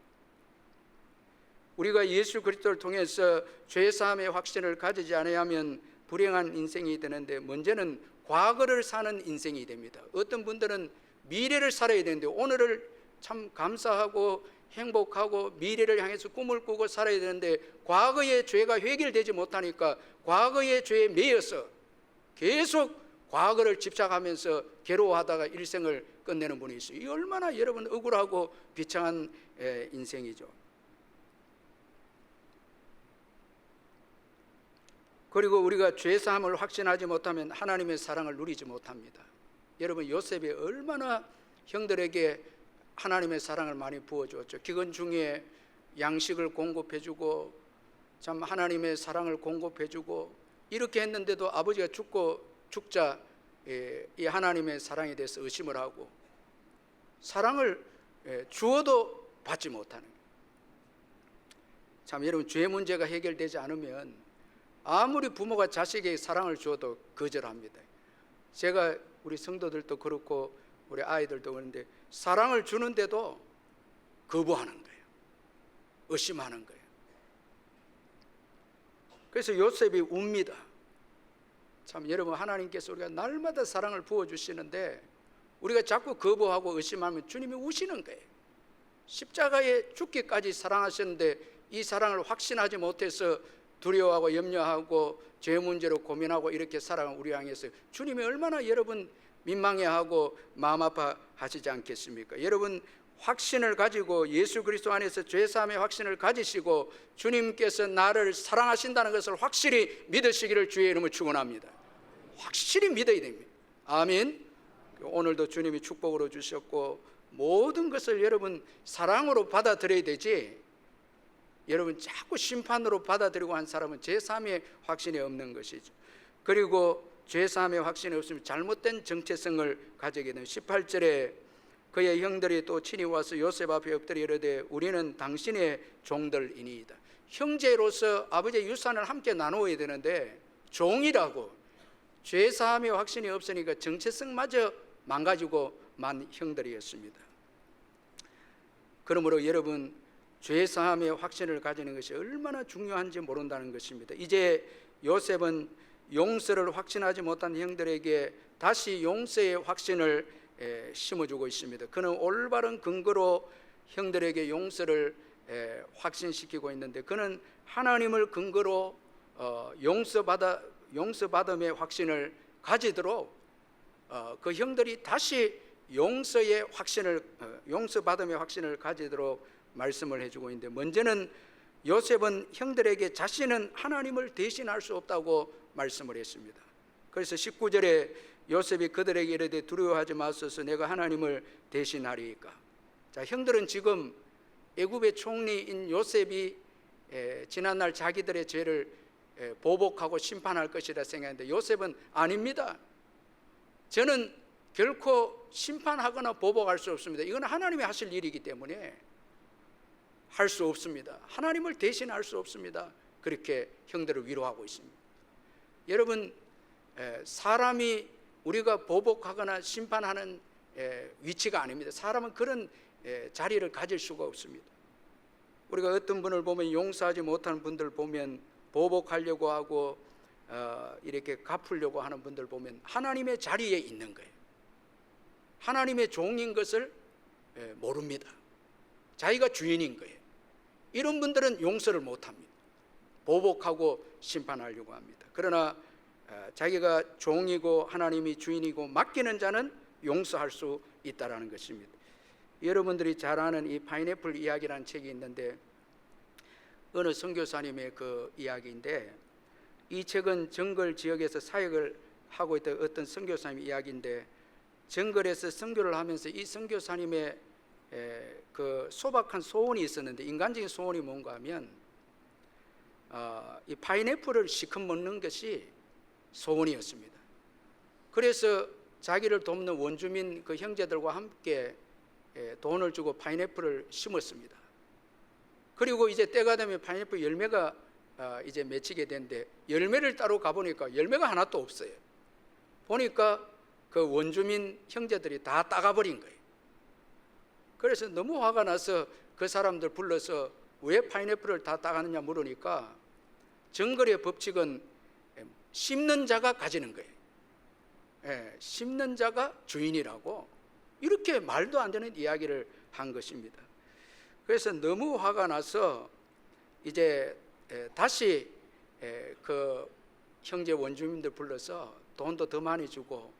우리가 예수 그리스도를 통해서 죄사함의 확신을 가지지 않으면 불행한 인생이 되는데, 먼저는 과거를 사는 인생이 됩니다. 어떤 분들은 미래를 살아야 되는데 오늘을 참 감사하고 행복하고 미래를 향해서 꿈을 꾸고 살아야 되는데 과거의 죄가 해결되지 못하니까 과거의 죄에 매여서 계속 과거를 집착하면서 괴로워하다가 일생을 끝내는 분이 있어요. 이 얼마나 여러분 억울하고 비참한 인생이죠. 그리고 우리가 죄사함을 확신하지 못하면 하나님의 사랑을 누리지 못합니다. 여러분 요셉이 얼마나 형들에게 하나님의 사랑을 많이 부어주었죠. 기근 중에 양식을 공급해주고 참 하나님의 사랑을 공급해주고 이렇게 했는데도 아버지가 죽자 이 하나님의 사랑에 대해서 의심을 하고 사랑을 주어도 받지 못하는, 참 여러분 죄 문제가 해결되지 않으면 아무리 부모가 자식에게 사랑을 주어도 거절합니다. 제가 우리 성도들도 그렇고 우리 아이들도 그런데 사랑을 주는데도 거부하는 거예요. 의심하는 거예요. 그래서 요셉이 웁니다. 참 여러분 하나님께서 우리가 날마다 사랑을 부어주시는데 우리가 자꾸 거부하고 의심하면 주님이 우시는 거예요. 십자가에 죽기까지 사랑하셨는데 이 사랑을 확신하지 못해서 두려워하고 염려하고 죄 문제로 고민하고 이렇게 살아간 우리 향해서 주님이 얼마나 여러분 민망해하고 마음 아파하시지 않겠습니까? 여러분 확신을 가지고 예수 그리스도 안에서 죄사함의 확신을 가지시고 주님께서 나를 사랑하신다는 것을 확실히 믿으시기를 주의 이름으로 축원합니다. 확실히 믿어야 됩니다. 아멘. 오늘도 주님이 축복으로 주셨고 모든 것을 여러분 사랑으로 받아들여야 되지, 여러분 자꾸 심판으로 받아들이고 한 사람은 죄사함의 확신이 없는 것이죠. 그리고 죄사함의 확신이 없으면 잘못된 정체성을 가지게 되는 18절에 그의 형들이 또 친히 와서 요셉 앞에 엎드려 이르되 우리는 당신의 종들이니이다. 형제로서 아버지의 유산을 함께 나누어야 되는데 종이라고 죄사함의 확신이 없으니까 정체성마저 망가지고 만 형들이었습니다. 그러므로 여러분 죄 사함의 확신을 가지는 것이 얼마나 중요한지 모른다는 것입니다. 이제 요셉은 용서를 확신하지 못한 형들에게 다시 용서의 확신을 심어주고 있습니다. 그는 올바른 근거로 형들에게 용서를 확신시키고 있는데, 그는 하나님을 근거로 용서받음의 확신을 가지도록 그 형들이 다시 용서받음의 확신을 가지도록 말씀을 해주고 있는데, 먼저는 요셉은 형들에게 자신은 하나님을 대신할 수 없다고 말씀을 했습니다. 그래서 19절에 요셉이 그들에게 이르되 두려워하지 마소서, 내가 하나님을 대신하리이까. 자, 형들은 지금 애굽의 총리인 요셉이 지난날 자기들의 죄를 보복하고 심판할 것이라 생각했는데, 요셉은 아닙니다. 저는 결코 심판하거나 보복할 수 없습니다. 이건 하나님이 하실 일이기 때문에 할 수 없습니다. 하나님을 대신할 수 없습니다. 그렇게 형들을 위로하고 있습니다. 여러분, 사람이 우리가 보복하거나 심판하는 위치가 아닙니다. 사람은 그런 자리를 가질 수가 없습니다. 우리가 어떤 분을 보면, 용서하지 못하는 분들 보면 보복하려고 하고 이렇게 갚으려고 하는 분들 보면 하나님의 자리에 있는 거예요. 하나님의 종인 것을 모릅니다. 자기가 주인인 거예요. 이런 분들은 용서를 못합니다. 보복하고 심판하려고 합니다. 그러나 자기가 종이고 하나님이 주인이고 맡기는 자는 용서할 수 있다라는 것입니다. 여러분들이 잘 아는 이 파인애플 이야기라는 책이 있는데, 어느 선교사님의 그 이야기인데, 이 책은 정글 지역에서 사역을 하고 있던 어떤 선교사님 이야기인데, 정글에서 선교를 하면서 이 선교사님의 그 소박한 소원이 있었는데, 인간적인 소원이 뭔가 하면 이 파인애플을 시큼 먹는 것이 소원이었습니다. 그래서 자기를 돕는 원주민 그 형제들과 함께 돈을 주고 파인애플을 심었습니다. 그리고 이제 때가 되면 파인애플 열매가 이제 맺히게 되는데, 열매를 따러 가보니까 열매가 하나도 없어요. 보니까 그 원주민 형제들이 다 따가버린 거예요. 그래서 너무 화가 나서 그 사람들 불러서 왜 파인애플을 다 따가느냐 물으니까, 정글의 법칙은 심는 자가 가지는 거예요. 심는 자가 주인이라고, 이렇게 말도 안 되는 이야기를 한 것입니다. 그래서 너무 화가 나서 이제 다시 그 형제 원주민들 불러서 돈도 더 많이 주고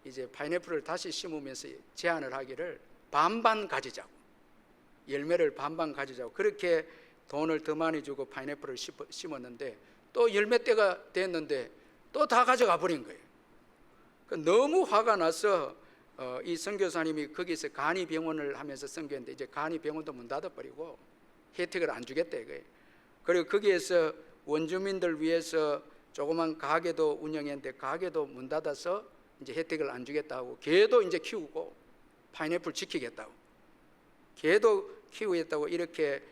이제 파인애플을 다시 심으면서 제안을 하기를, 반반 가지자고, 열매를 반반 가지자고, 그렇게 돈을 더 많이 주고 파인애플을 심었는데, 또 열매 때가 됐는데 또 다 가져가 버린 거예요. 너무 화가 나서 이 선교사님이 거기서 간이병원을 하면서 선교했는데, 이제 간이병원도 문 닫아버리고 혜택을 안 주겠다 이거예요. 그리고 거기에서 원주민들 위해서 조그만 가게도 운영했는데, 가게도 문 닫아서 이제 혜택을 안 주겠다고, 개도 이제 키우고 파인애플 지키겠다고, 개도 키우겠다고 이렇게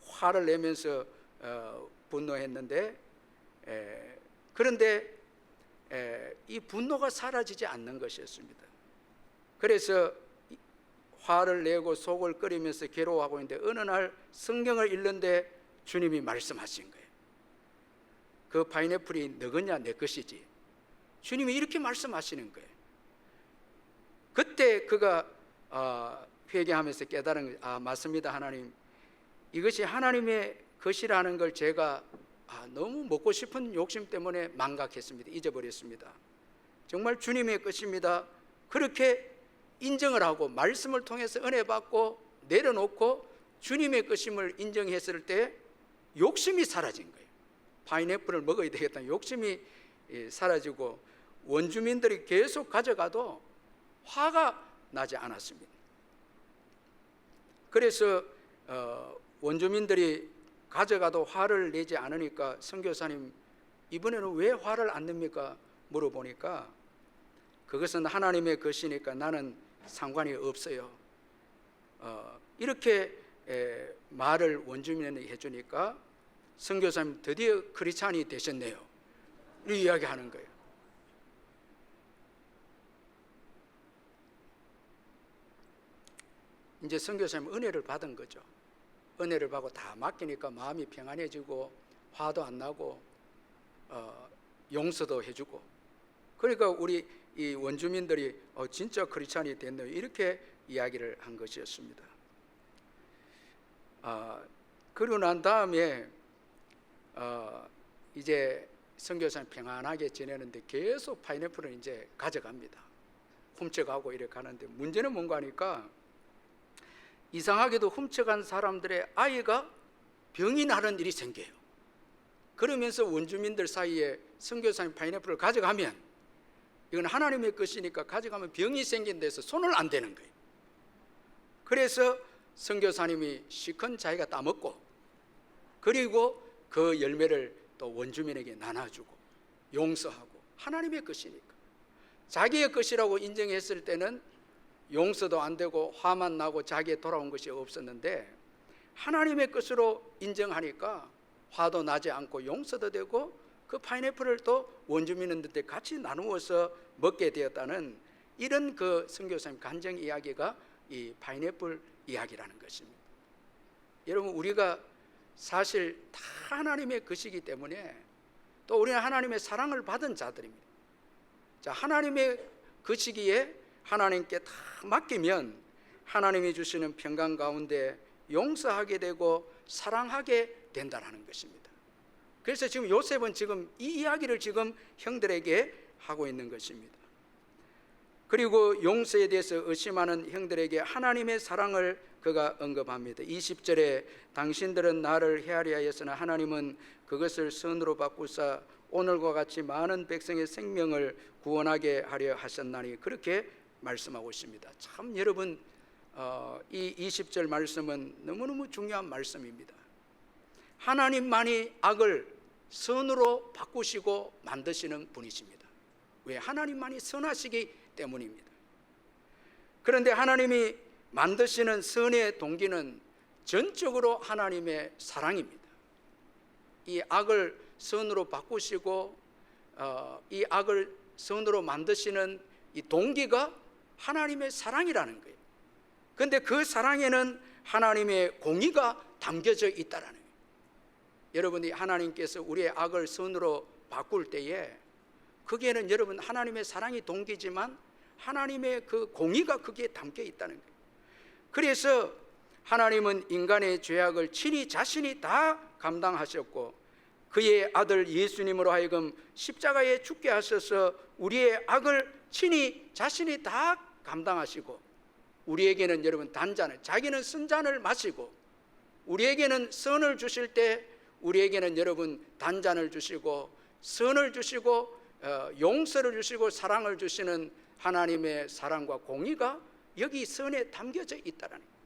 화를 내면서 분노했는데, 그런데 이 분노가 사라지지 않는 것이었습니다. 그래서 화를 내고 속을 끓이면서 괴로워하고 있는데, 어느 날 성경을 읽는데 주님이 말씀하신 거예요. 그 파인애플이 너거냐 내 것이지. 주님이 이렇게 말씀하시는 거예요. 그때 그가 회개하면서 깨달은 거예요. 맞습니다, 하나님. 이것이 하나님의 것이라는 걸 제가 너무 먹고 싶은 욕심 때문에 망각했습니다. 잊어버렸습니다. 정말 주님의 것입니다. 그렇게 인정을 하고 말씀을 통해서 은혜 받고 내려놓고 주님의 것임을 인정했을 때 욕심이 사라진 거예요. 파인애플을 먹어야 되겠다는 욕심이 사라지고, 원주민들이 계속 가져가도 화가 나지 않았습니다. 그래서 원주민들이 가져가도 화를 내지 않으니까, 선교사님 이번에는 왜 화를 안 냅니까? 물어보니까, 그것은 하나님의 것이니까 나는 상관이 없어요. 이렇게 말을 원주민이 해주니까 선교사님 드디어 크리스찬이 되셨네요, 이 이야기하는 거예요. 이제 선교사님 은혜를 받은 거죠. 은혜를 받고 다 맡기니까 마음이 평안해지고 화도 안 나고 용서도 해주고, 그러니까 우리 이 원주민들이 진짜 크리스찬이 됐네요, 이렇게 이야기를 한 것이었습니다. 그러고 난 다음에 이제 선교사님 평안하게 지내는데 계속 파인애플을 이제 가져갑니다. 훔쳐가고 이렇게 가는데 문제는 뭔가 하니까 이상하게도 훔쳐간 사람들의 아이가 병이 나는 일이 생겨요. 그러면서 원주민들 사이에 선교사님 파인애플을 가져가면 이건 하나님의 것이니까 가져가면 병이 생긴 데서 손을 안 대는 거예요. 그래서 선교사님이 시큰 자기가 따먹고, 그리고 그 열매를 또 원주민에게 나눠주고 용서하고, 하나님의 것이니까. 자기의 것이라고 인정했을 때는 용서도 안 되고 화만 나고 자기에 돌아온 것이 없었는데, 하나님의 것으로 인정하니까 화도 나지 않고 용서도 되고 그 파인애플을 또 원주민들한테 같이 나누어서 먹게 되었다는, 이런 그 선교사님 간증 이야기가 이 파인애플 이야기라는 것입니다. 여러분, 우리가 사실 다 하나님의 것이기 때문에 또 우리는 하나님의 사랑을 받은 자들입니다. 자, 하나님의 것이기에 하나님께 다 맡기면 하나님이 주시는 평강 가운데 용서하게 되고 사랑하게 된다는 것입니다. 그래서 지금 요셉은 지금 이 이야기를 지금 형들에게 하고 있는 것입니다. 그리고 용서에 대해서 의심하는 형들에게 하나님의 사랑을 그가 언급합니다. 20절에 당신들은 나를 헤아려 하였으나 하나님은 그것을 선으로 바꾸사 오늘과 같이 많은 백성의 생명을 구원하게 하려 하셨나니, 그렇게 말씀하고 있습니다. 참 여러분, 이 20절 말씀은 너무너무 중요한 말씀입니다. 하나님만이 악을 선으로 바꾸시고 만드시는 분이십니다. 왜? 하나님만이 선하시기 때문입니다. 그런데 하나님이 만드시는 선의 동기는 전적으로 하나님의 사랑입니다. 이 악을 선으로 바꾸시고 이 악을 선으로 만드시는 이 동기가 하나님의 사랑이라는 거예요. 그런데 그 사랑에는 하나님의 공의가 담겨져 있다라는 거예요. 여러분이 하나님께서 우리의 악을 선으로 바꿀 때에 거기에는 여러분 하나님의 사랑이 동기지만 하나님의 그 공의가 거기에 담겨 있다는 거예요. 그래서 하나님은 인간의 죄악을 친히 자신이 다 감당하셨고 그의 아들 예수님으로 하여금 십자가에 죽게 하셔서 우리의 악을 친히 자신이 다 감당하시고, 우리에게는 여러분 단잔을, 자기는 쓴 잔을 마시고 우리에게는 선을 주실 때 우리에게는 여러분 단잔을 주시고 선을 주시고 용서를 주시고 사랑을 주시는 하나님의 사랑과 공의가 여기 선에 담겨져 있다는 거예요.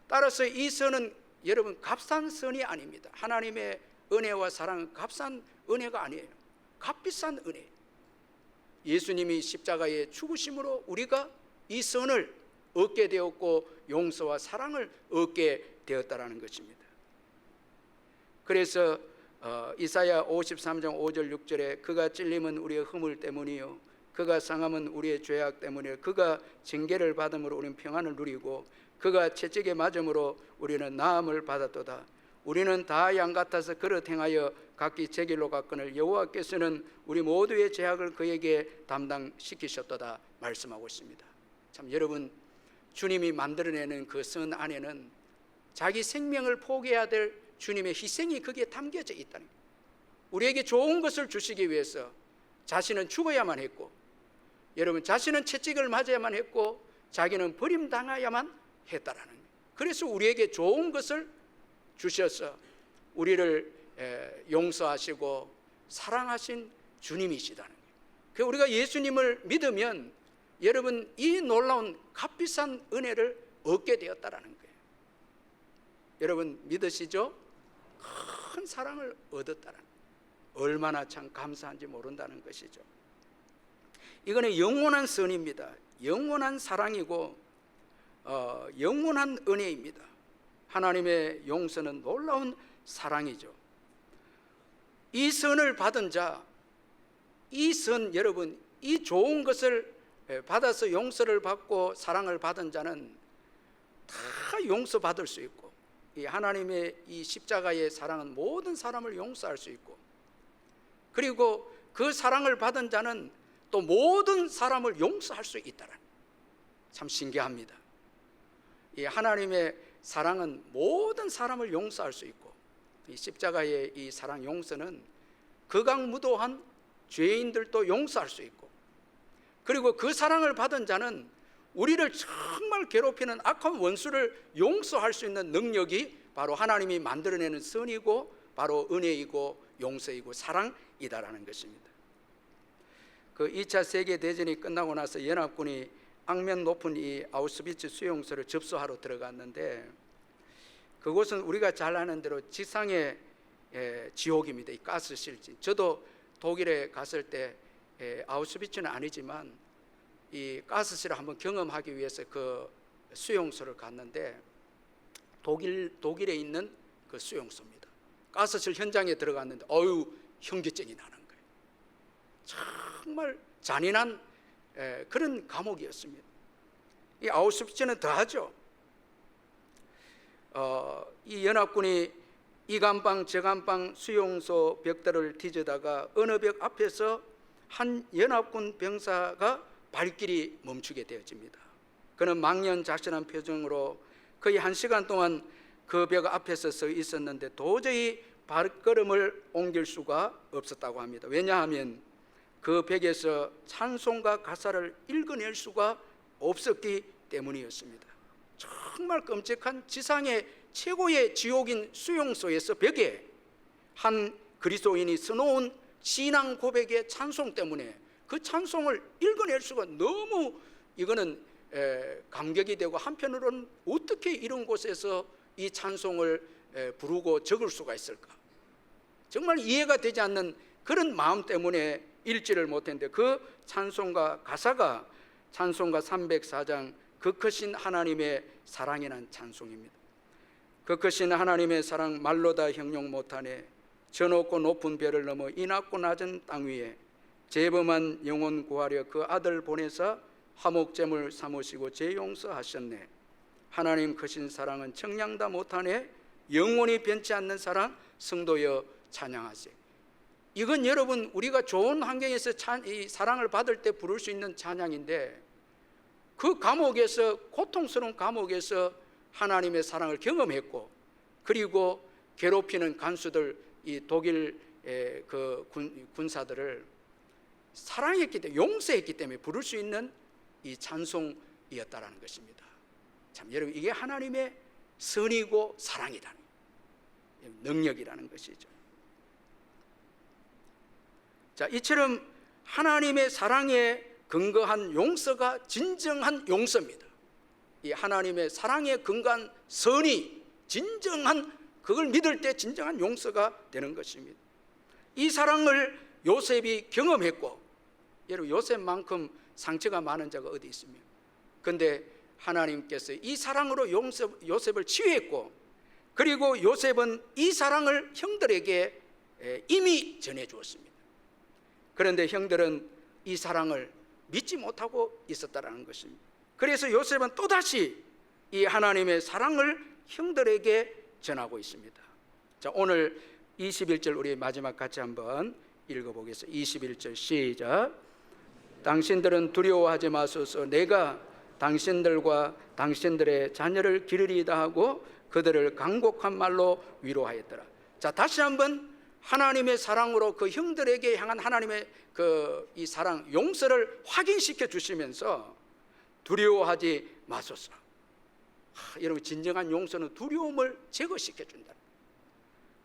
따라서 이 선은 여러분 값싼 선이 아닙니다. 하나님의 은혜와 사랑은 값싼 은혜가 아니에요. 값비싼 은혜. 예수님이 십자가에 죽으심으로 우리가 이 선을 얻게 되었고 용서와 사랑을 얻게 되었다라는 것입니다. 그래서 이사야 53장 5절 6절에 그가 찔림은 우리의 허물 때문이요 그가 상함은 우리의 죄악 때문이요 그가 징계를 받음으로 우리는 평안을 누리고 그가 채찍에 맞음으로 우리는 나음을 받았도다. 우리는 다 양 같아서 그릇 행하여 각기 제 길로 갔거늘 여호와께서는 우리 모두의 죄악을 그에게 담당시키셨도다 말씀하고 있습니다. 참 여러분, 주님이 만들어내는 그 선 안에는 자기 생명을 포기해야 될 주님의 희생이 거기에 담겨져 있다는 거예요. 우리에게 좋은 것을 주시기 위해서 자신은 죽어야만 했고, 여러분 자신은 채찍을 맞아야만 했고, 자기는 버림당해야만 했다라는 거예요. 그래서 우리에게 좋은 것을 주셔서 우리를 용서하시고 사랑하신 주님이시다는 거예요. 그래서 우리가 예수님을 믿으면 여러분 이 놀라운 값비싼 은혜를 얻게 되었다라는 거예요. 여러분 믿으시죠? 큰 사랑을 얻었다는 거예요. 얼마나 참 감사한지 모른다는 것이죠. 이거는 영원한 선입니다. 영원한 사랑이고 영원한 은혜입니다. 하나님의 용서는 놀라운 사랑이죠. 이 선을 받은 자, 이 선 여러분, 이 좋은 것을 받아서 용서를 받고 사랑을 받은 자는 다 용서받을 수 있고 이 하나님의 이 십자가의 사랑은 모든 사람을 용서할 수 있고, 그리고 그 사랑을 받은 자는 또 모든 사람을 용서할 수 있다는, 참 신기합니다. 이 하나님의 사랑은 모든 사람을 용서할 수 있고, 이 십자가의 이 사랑 용서는 극악무도한 죄인들도 용서할 수 있고, 그리고 그 사랑을 받은 자는 우리를 정말 괴롭히는 악한 원수를 용서할 수 있는 능력이 바로 하나님이 만들어내는 선이고 바로 은혜이고 용서이고 사랑이다라는 것입니다. 그 2차 세계대전이 끝나고 나서 연합군이 악명 높은 이 아우슈비츠 수용소를 접수하러 들어갔는데, 그곳은 우리가 잘 아는 대로 지상의 지옥입니다. 이 가스실지. 저도 독일에 갔을 때 아우슈비츠는 아니지만 이 가스실을 한번 경험하기 위해서 그 수용소를 갔는데, 독일에 있는 그 수용소입니다. 가스실 현장에 들어갔는데 현기증이 나는 거예요. 정말 잔인한 그런 감옥이었습니다. 이 아우슈비츠는 더하죠. 이 연합군이 이간방 저간방 수용소 벽들을 뒤져다가 어느 벽 앞에서 한 연합군 병사가 발길이 멈추게 되어집니다. 그는 망연자실한 표정으로 거의 1시간 동안 그 벽 앞에서 서 있었는데 도저히 발걸음을 옮길 수가 없었다고 합니다. 왜냐하면 그 벽에서 찬송가 가사를 읽어낼 수가 없었기 때문이었습니다. 정말 끔찍한 지상의 최고의 지옥인 수용소에서 벽에 한 그리스도인이 써놓은 신앙 고백의 찬송 때문에 그 찬송을 읽어낼 수가 너무 이거는 감격이 되고, 한편으로는 어떻게 이런 곳에서 이 찬송을 부르고 적을 수가 있을까, 정말 이해가 되지 않는 그런 마음 때문에 읽지를 못했는데, 그 찬송가 가사가 찬송가 304장 그 크신 하나님의 사랑이란 찬송입니다. 그 크신 하나님의 사랑 말로 다 형용 못하네. 저 높고 높은 별을 넘어 이 낮고 낮은 땅 위에 죄범한 영혼 구하려 그 아들 보내사 화목제물 삼으시고 죄 용서하셨네. 하나님 크신 사랑은 청량다 못하네. 영원히 변치 않는 사랑 성도여 찬양하세요. 이건 여러분 우리가 좋은 환경에서 이 사랑을 받을 때 부를 수 있는 찬양인데, 그 감옥에서, 고통스러운 감옥에서 하나님의 사랑을 경험했고, 그리고 괴롭히는 간수들, 이 독일 그 군사들을 사랑했기 때문에, 용서했기 때문에 부를 수 있는 이 찬송이었다라는 것입니다. 참 여러분, 이게 하나님의 선이고 사랑이라는, 능력이라는 것이죠. 자, 이처럼 하나님의 사랑에 근거한 용서가 진정한 용서입니다. 이 하나님의 사랑에 근거한 선이 진정한, 그걸 믿을 때 진정한 용서가 되는 것입니다. 이 사랑을 요셉이 경험했고, 여러분 요셉만큼 상처가 많은 자가 어디 있습니까? 그런데 하나님께서 이 사랑으로 요셉을 치유했고, 그리고 요셉은 이 사랑을 형들에게 이미 전해 주었습니다. 그런데 형들은 이 사랑을 믿지 못하고 있었다는 것입니다. 그래서 요셉은 또다시 이 하나님의 사랑을 형들에게 전하고 있습니다. 자, 오늘 21절 우리 마지막 같이 한번 읽어보겠습니다. 21절 시작. 당신들은 두려워하지 마소서. 내가 당신들과 당신들의 자녀를 기르리이다 하고 그들을 간곡한 말로 위로하였더라. 자, 다시 한번 하나님의 사랑으로 그 형들에게 향한 하나님의 이 사랑, 용서를 확인시켜 주시면서 두려워하지 마소서. 여러분, 진정한 용서는 두려움을 제거시켜 준다.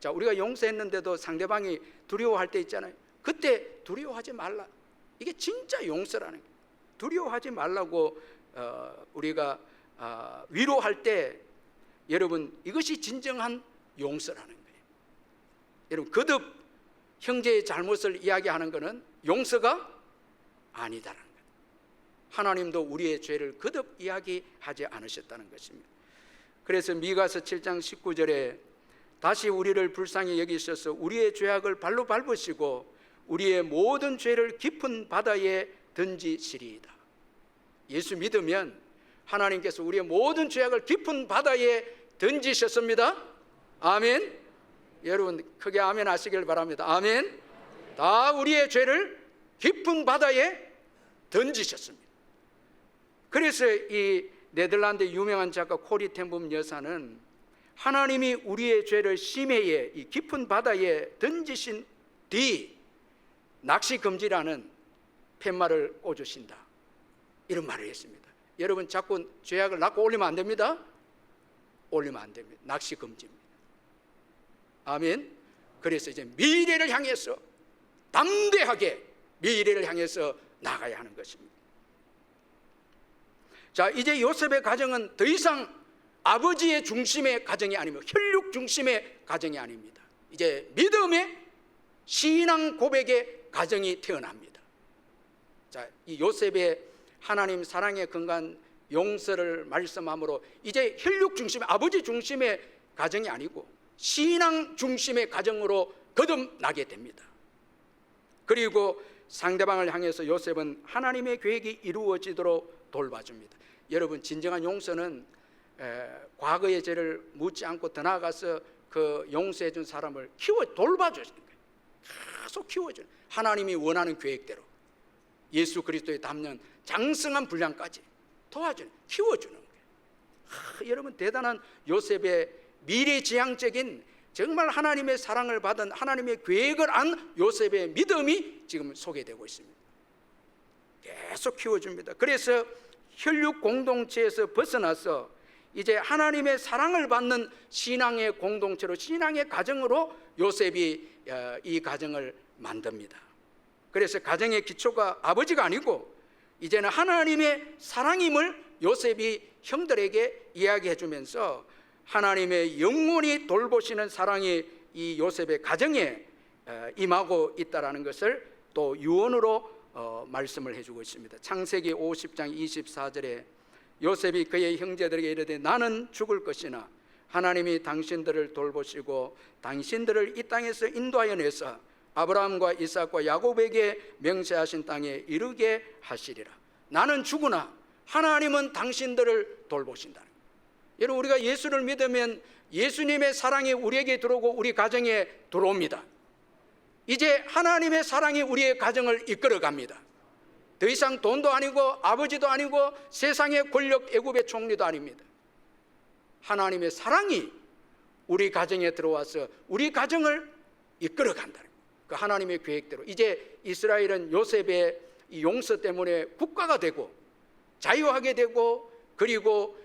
자, 우리가 용서했는데도 상대방이 두려워할 때 있잖아요. 그때 두려워하지 말라. 이게 진짜 용서라는 거예요. 두려워하지 말라고 우리가 위로할 때, 여러분, 이것이 진정한 용서라는 거예요. 여러분, 거듭 형제의 잘못을 이야기하는 것은 용서가 아니다라는 거예요. 하나님도 우리의 죄를 거듭 이야기하지 않으셨다는 것입니다. 그래서 미가서 7장 19절에 다시 우리를 불쌍히 여기셔서 우리의 죄악을 발로 밟으시고 우리의 모든 죄를 깊은 바다에 던지시리이다. 예수 믿으면 하나님께서 우리의 모든 죄악을 깊은 바다에 던지셨습니다. 아멘. 여러분 크게 아멘 하시길 바랍니다. 아멘. 다 우리의 죄를 깊은 바다에 던지셨습니다. 그래서 이 네덜란드 유명한 작가 코리 텐붐 여사는 하나님이 우리의 죄를 심해에 이 깊은 바다에 던지신 뒤 낚시 금지라는 팻말을 꽂으신다, 이런 말을 했습니다. 여러분 자꾸 죄악을 낚고 올리면 안 됩니다. 올리면 안 됩니다. 낚시 금지입니다. 아멘. 그래서 이제 미래를 향해서 담대하게 미래를 향해서 나가야 하는 것입니다. 자, 이제 요셉의 가정은 더 이상 아버지의 중심의 가정이 아니며 혈육 중심의 가정이 아닙니다. 이제 믿음의 신앙 고백의 가정이 태어납니다. 자, 이 요셉의 하나님 사랑의 근간 용서를 말씀함으로 이제 혈육 중심의 아버지 중심의 가정이 아니고 신앙 중심의 가정으로 거듭나게 됩니다. 그리고 상대방을 향해서 요셉은 하나님의 계획이 이루어지도록 돌봐줍니다. 여러분 진정한 용서는 과거의 죄를 묻지 않고 더 나아가서 그 용서해 준 사람을 돌봐주시는 거예요. 계속 키워주는, 하나님이 원하는 계획대로 예수 그리스도의 담는 장성한 분량까지 도와주는, 키워주는 거예요. 여러분 대단한 요셉의 미래지향적인 정말 하나님의 사랑을 받은 하나님의 계획을 안 요셉의 믿음이 지금 소개되고 있습니다. 계속 키워줍니다. 그래서 혈육 공동체에서 벗어나서 이제 하나님의 사랑을 받는 신앙의 공동체로, 신앙의 가정으로 요셉이 이 가정을 만듭니다. 그래서 가정의 기초가 아버지가 아니고 이제는 하나님의 사랑임을 요셉이 형들에게 이야기해 주면서 하나님의 영원히 돌보시는 사랑이 이 요셉의 가정에 임하고 있다라는 것을 또 유언으로 말씀을 해주고 있습니다. 창세기 50장 24절에 요셉이 그의 형제들에게 이르되 나는 죽을 것이나 하나님이 당신들을 돌보시고 당신들을 이 땅에서 인도하여 내사 아브라함과 이삭과 야곱에게 명세하신 땅에 이르게 하시리라. 나는 죽으나 하나님은 당신들을 돌보신다. 여러분 우리가 예수를 믿으면 예수님의 사랑이 우리에게 들어오고 우리 가정에 들어옵니다. 이제 하나님의 사랑이 우리의 가정을 이끌어갑니다. 더 이상 돈도 아니고 아버지도 아니고 세상의 권력 애굽의 총리도 아닙니다. 하나님의 사랑이 우리 가정에 들어와서 우리 가정을 이끌어간다. 그 하나님의 계획대로 이제 이스라엘은 요셉의 이 용서 때문에 국가가 되고 자유하게 되고 그리고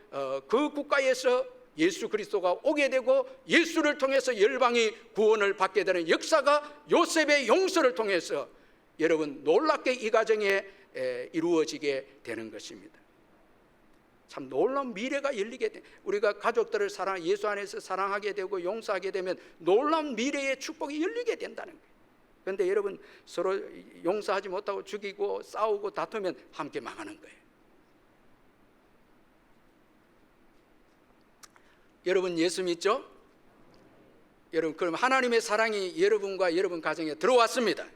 그 국가에서 예수 그리스도가 오게 되고 예수를 통해서 열방이 구원을 받게 되는 역사가 요셉의 용서를 통해서 여러분 놀랍게 이 가정에 이루어지게 되는 것입니다. 참 놀라운 미래가 열리게 돼. 우리가 가족들을 예수 안에서 사랑하게 되고 용서하게 되면 놀라운 미래의 축복이 열리게 된다는 거예요. 그런데 여러분 서로 용서하지 못하고 죽이고 싸우고 다투면 함께 망하는 거예요. 여러분 예수 믿죠? 여러분 그럼 하나님의 사랑이 여러분과 여러분 가정에 들어왔습니다.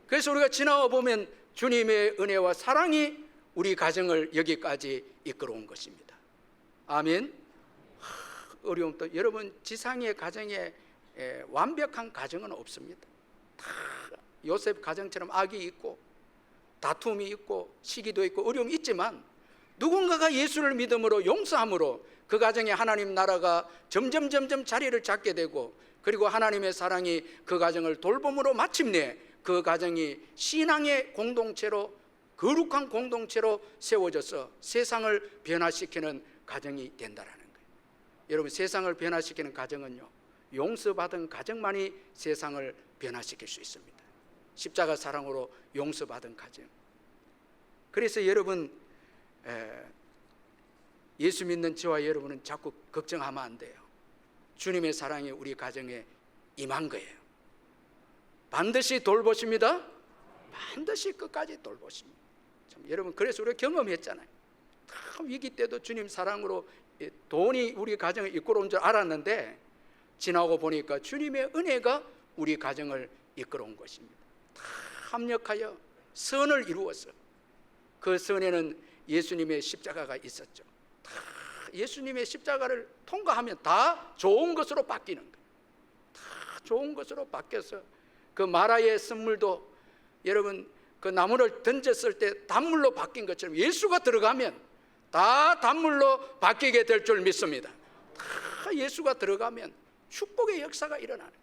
그래서 우리가 지나와 보면 주님의 은혜와 사랑이 우리 가정을 여기까지 이끌어온 것입니다. 아멘. 어려움도 여러분 지상의 가정에 완벽한 가정은 없습니다. 다 요셉 가정처럼 악이 있고 다툼이 있고 시기도 있고 어려움이 있지만 누군가가 예수를 믿음으로 용서함으로 그 가정에 하나님 나라가 점점 자리를 잡게 되고 그리고 하나님의 사랑이 그 가정을 돌봄으로 마침내 그 가정이 신앙의 공동체로 거룩한 공동체로 세워져서 세상을 변화시키는 가정이 된다라는 거예요. 여러분 세상을 변화시키는 가정은요 용서받은 가정만이 세상을 변화시킬 수 있습니다. 십자가 사랑으로 용서받은 가정. 그래서 여러분 예수 믿는 저와 여러분은 자꾸 걱정하면 안 돼요. 주님의 사랑이 우리 가정에 임한 거예요. 반드시 돌보십니다. 반드시 끝까지 돌보십니다. 참, 여러분 그래서 우리가 경험했잖아요. 다 위기 때도 주님 사랑으로 돈이 우리 가정을 이끌어온 줄 알았는데 지나고 보니까 주님의 은혜가 우리 가정을 이끌어온 것입니다. 다 합력하여 선을 이루어서 그 선에는 예수님의 십자가가 있었죠. 다 예수님의 십자가를 통과하면 다 좋은 것으로 바뀌는 거예요. 다 좋은 것으로 바뀌어서 그 마라의 선물도 여러분 그 나무를 던졌을 때 단물로 바뀐 것처럼 예수가 들어가면 다 단물로 바뀌게 될 줄 믿습니다. 다 예수가 들어가면 축복의 역사가 일어나는 거예요.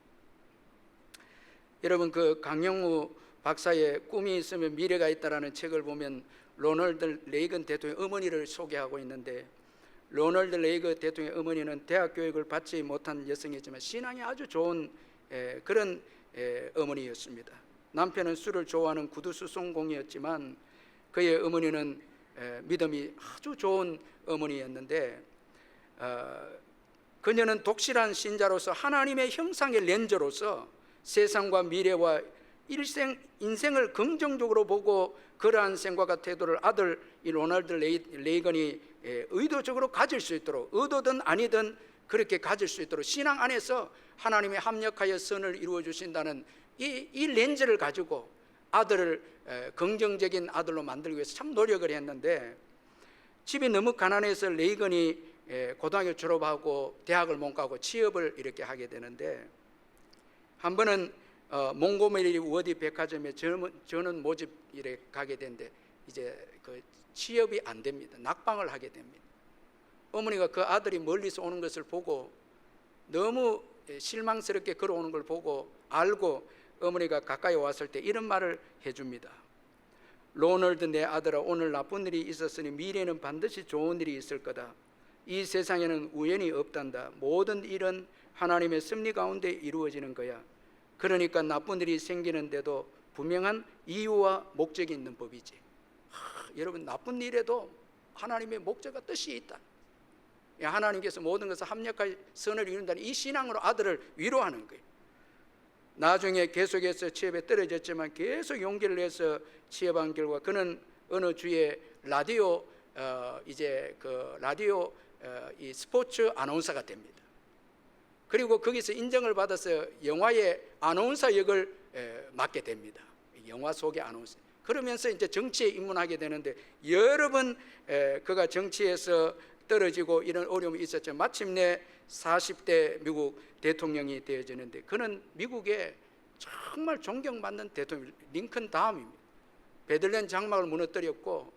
여러분 그 강영우 박사의 꿈이 있으면 미래가 있다라는 책을 보면 로널드 레이건 대통령 어머니를 소개하고 있는데, 로널드 레이건 대통령 어머니는 대학 교육을 받지 못한 여성이지만 신앙이 아주 좋은 그런 어머니였습니다. 남편은 술을 좋아하는 구두수송공이었지만 그의 어머니는 믿음이 아주 좋은 어머니였는데, 그녀는 독실한 신자로서 하나님의 형상의 렌즈로서 세상과 미래와 인생을 긍정적으로 보고 그러한 생각과 태도를 아들 이 로널드 레이건이 의도적으로 가질 수 있도록, 의도든 아니든 그렇게 가질 수 있도록 신앙 안에서 하나님이 합력하여 선을 이루어 주신다는 이 렌즈를 가지고 아들을 긍정적인 아들로 만들기 위해서 참 노력을 했는데, 집이 너무 가난해서 레이건이 고등학교 졸업하고 대학을 못 가고 취업을 이렇게 하게 되는데, 한 번은 몽고메리 워디 백화점에 전원 모집 이렇게 가게 되는데 이제 그 취업이 안 됩니다. 낙방을 하게 됩니다. 어머니가 그 아들이 멀리서 오는 것을 보고 너무 실망스럽게 걸어오는 걸 보고 알고 어머니가 가까이 왔을 때 이런 말을 해줍니다. 로널드 내 아들아, 오늘 나쁜 일이 있었으니 미래는 반드시 좋은 일이 있을 거다. 이 세상에는 우연이 없단다. 모든 일은 하나님의 섭리 가운데 이루어지는 거야. 그러니까 나쁜 일이 생기는데도 분명한 이유와 목적이 있는 법이지. 여러분 나쁜 일에도 하나님의 목적과 뜻이 있다. 하나님께서 모든 것을 합력하여 선을 이룬다는 이 신앙으로 아들을 위로하는 거예요. 나중에 계속해서 취업에 떨어졌지만 계속 용기를 내서 취업한 결과 그는 어느 주에 라디오 이 스포츠 아나운서가 됩니다. 그리고 거기서 인정을 받아서 영화의 아나운서 역을 맡게 됩니다. 영화 속의 아나운서. 그러면서 이제 정치에 입문하게 되는데 여러 번 그가 정치에서 떨어지고 이런 어려움이 있었죠. 마침내 40대 미국 대통령이 되어지는데 그는 미국의 정말 존경받는 대통령, 링컨 다음입니다. 베들레헴 장막을 무너뜨렸고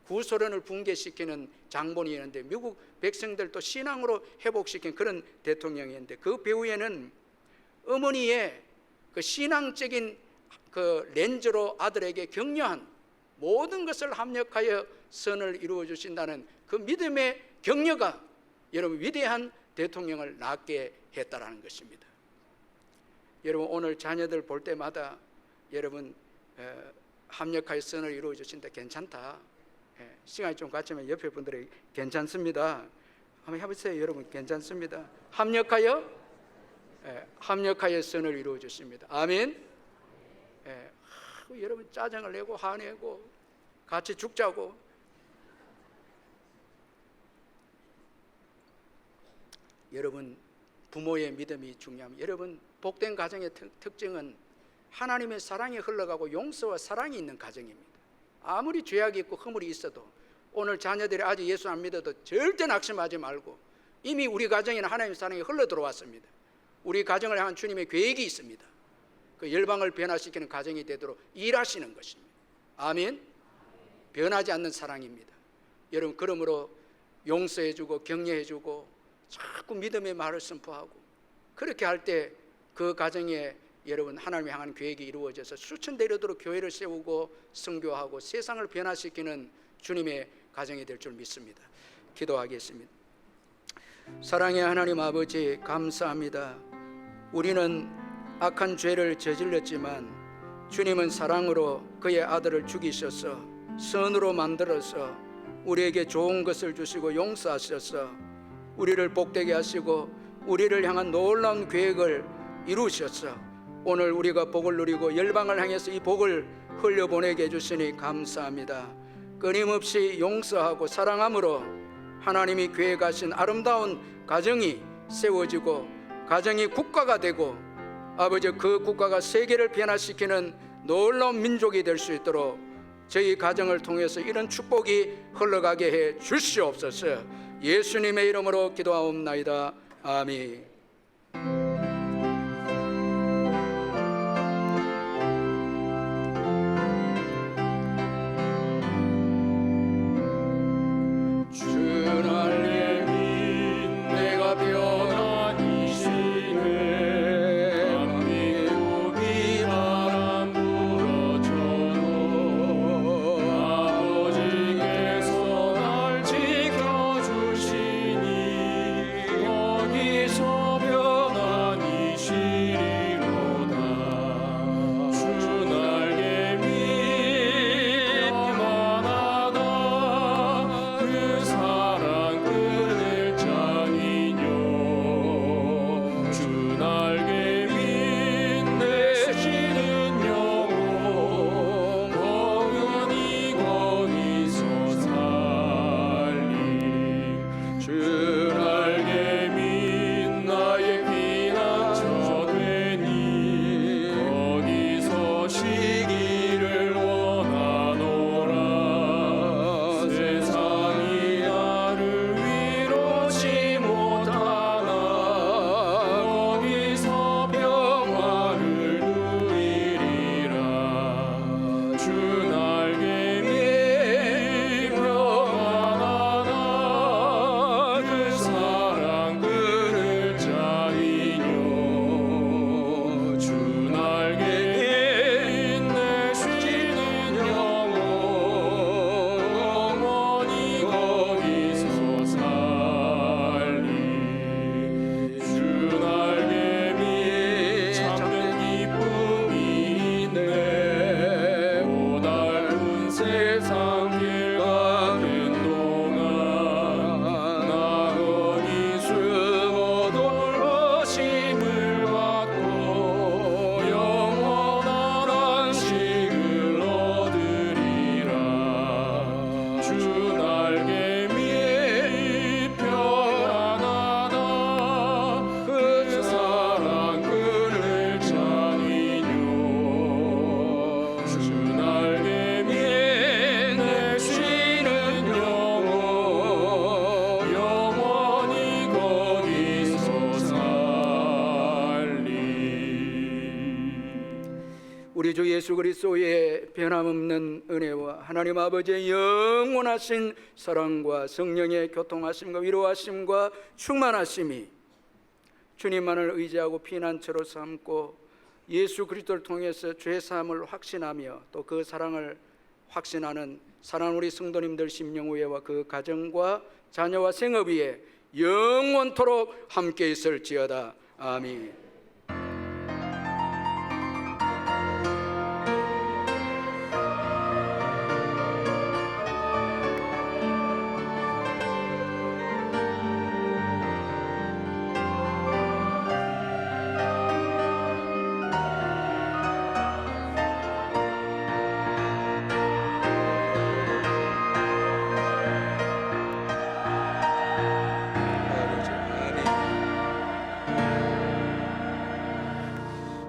구소련을 붕괴시키는 장본이었는데 미국 백성들도 신앙으로 회복시킨 그런 대통령이었는데, 그 배후에는 어머니의 그 신앙적인 그 렌즈로 아들에게 격려한 모든 것을 합력하여 선을 이루어 주신다는 그 믿음의 격려가 여러분 위대한 대통령을 낳게 했다라는 것입니다. 여러분 오늘 자녀들 볼 때마다 여러분 합력하여 선을 이루어 주신다, 괜찮다. 시간이 좀 갔지만 옆에 분들이 괜찮습니다. 한번 해보세요. 여러분 괜찮습니다. 합력하여 선을 이루어 주십니다. 아멘. 여러분 짜증을 내고 화내고 같이 죽자고, 여러분 부모의 믿음이 중요합니다. 여러분 복된 가정의 특징은 하나님의 사랑이 흘러가고 용서와 사랑이 있는 가정입니다. 아무리 죄악이 있고 허물이 있어도 오늘 자녀들이 아직 예수 안 믿어도 절대 낙심하지 말고 이미 우리 가정에는 하나님의 사랑이 흘러 들어왔습니다. 우리 가정을 향한 주님의 계획이 있습니다. 그 열방을 변화시키는 가정이 되도록 일하시는 것입니다. 아멘. 변하지 않는 사랑입니다. 여러분 그러므로 용서해주고 격려해주고 자꾸 믿음의 말을 선포하고 그렇게 할 때 그 가정에 여러분 하나님을 향한 계획이 이루어져서 수천 대 이르도록 교회를 세우고 선교하고 세상을 변화시키는 주님의 가정이 될 줄 믿습니다. 기도하겠습니다. 사랑의 하나님 아버지, 감사합니다. 우리는 악한 죄를 저질렀지만 주님은 사랑으로 그의 아들을 죽이셔서 선으로 만들어서 우리에게 좋은 것을 주시고 용서하셔서 우리를 복되게 하시고 우리를 향한 놀라운 계획을 이루셔서 오늘 우리가 복을 누리고 열방을 향해서 이 복을 흘려보내게 해주시니 감사합니다. 끊임없이 용서하고 사랑함으로 하나님이 계획하신 아름다운 가정이 세워지고 가정이 국가가 되고 아버지 그 국가가 세계를 변화시키는 놀라운 민족이 될 수 있도록 저희 가정을 통해서 이런 축복이 흘러가게 해 주시옵소서. 예수님의 이름으로 기도하옵나이다. 아멘. 우리 주 예수 그리스도의 변함없는 은혜와 하나님 아버지의 영원하신 사랑과 성령의 교통하심과 위로하심과 충만하심이 주님만을 의지하고 피난처로 삼고 예수 그리스도를 통해서 죄 사함을 확신하며 또 그 사랑을 확신하는 사랑하는 우리 성도님들 심령후회와 그 가정과 자녀와 생업 위에 영원토록 함께 있을지어다. 아멘.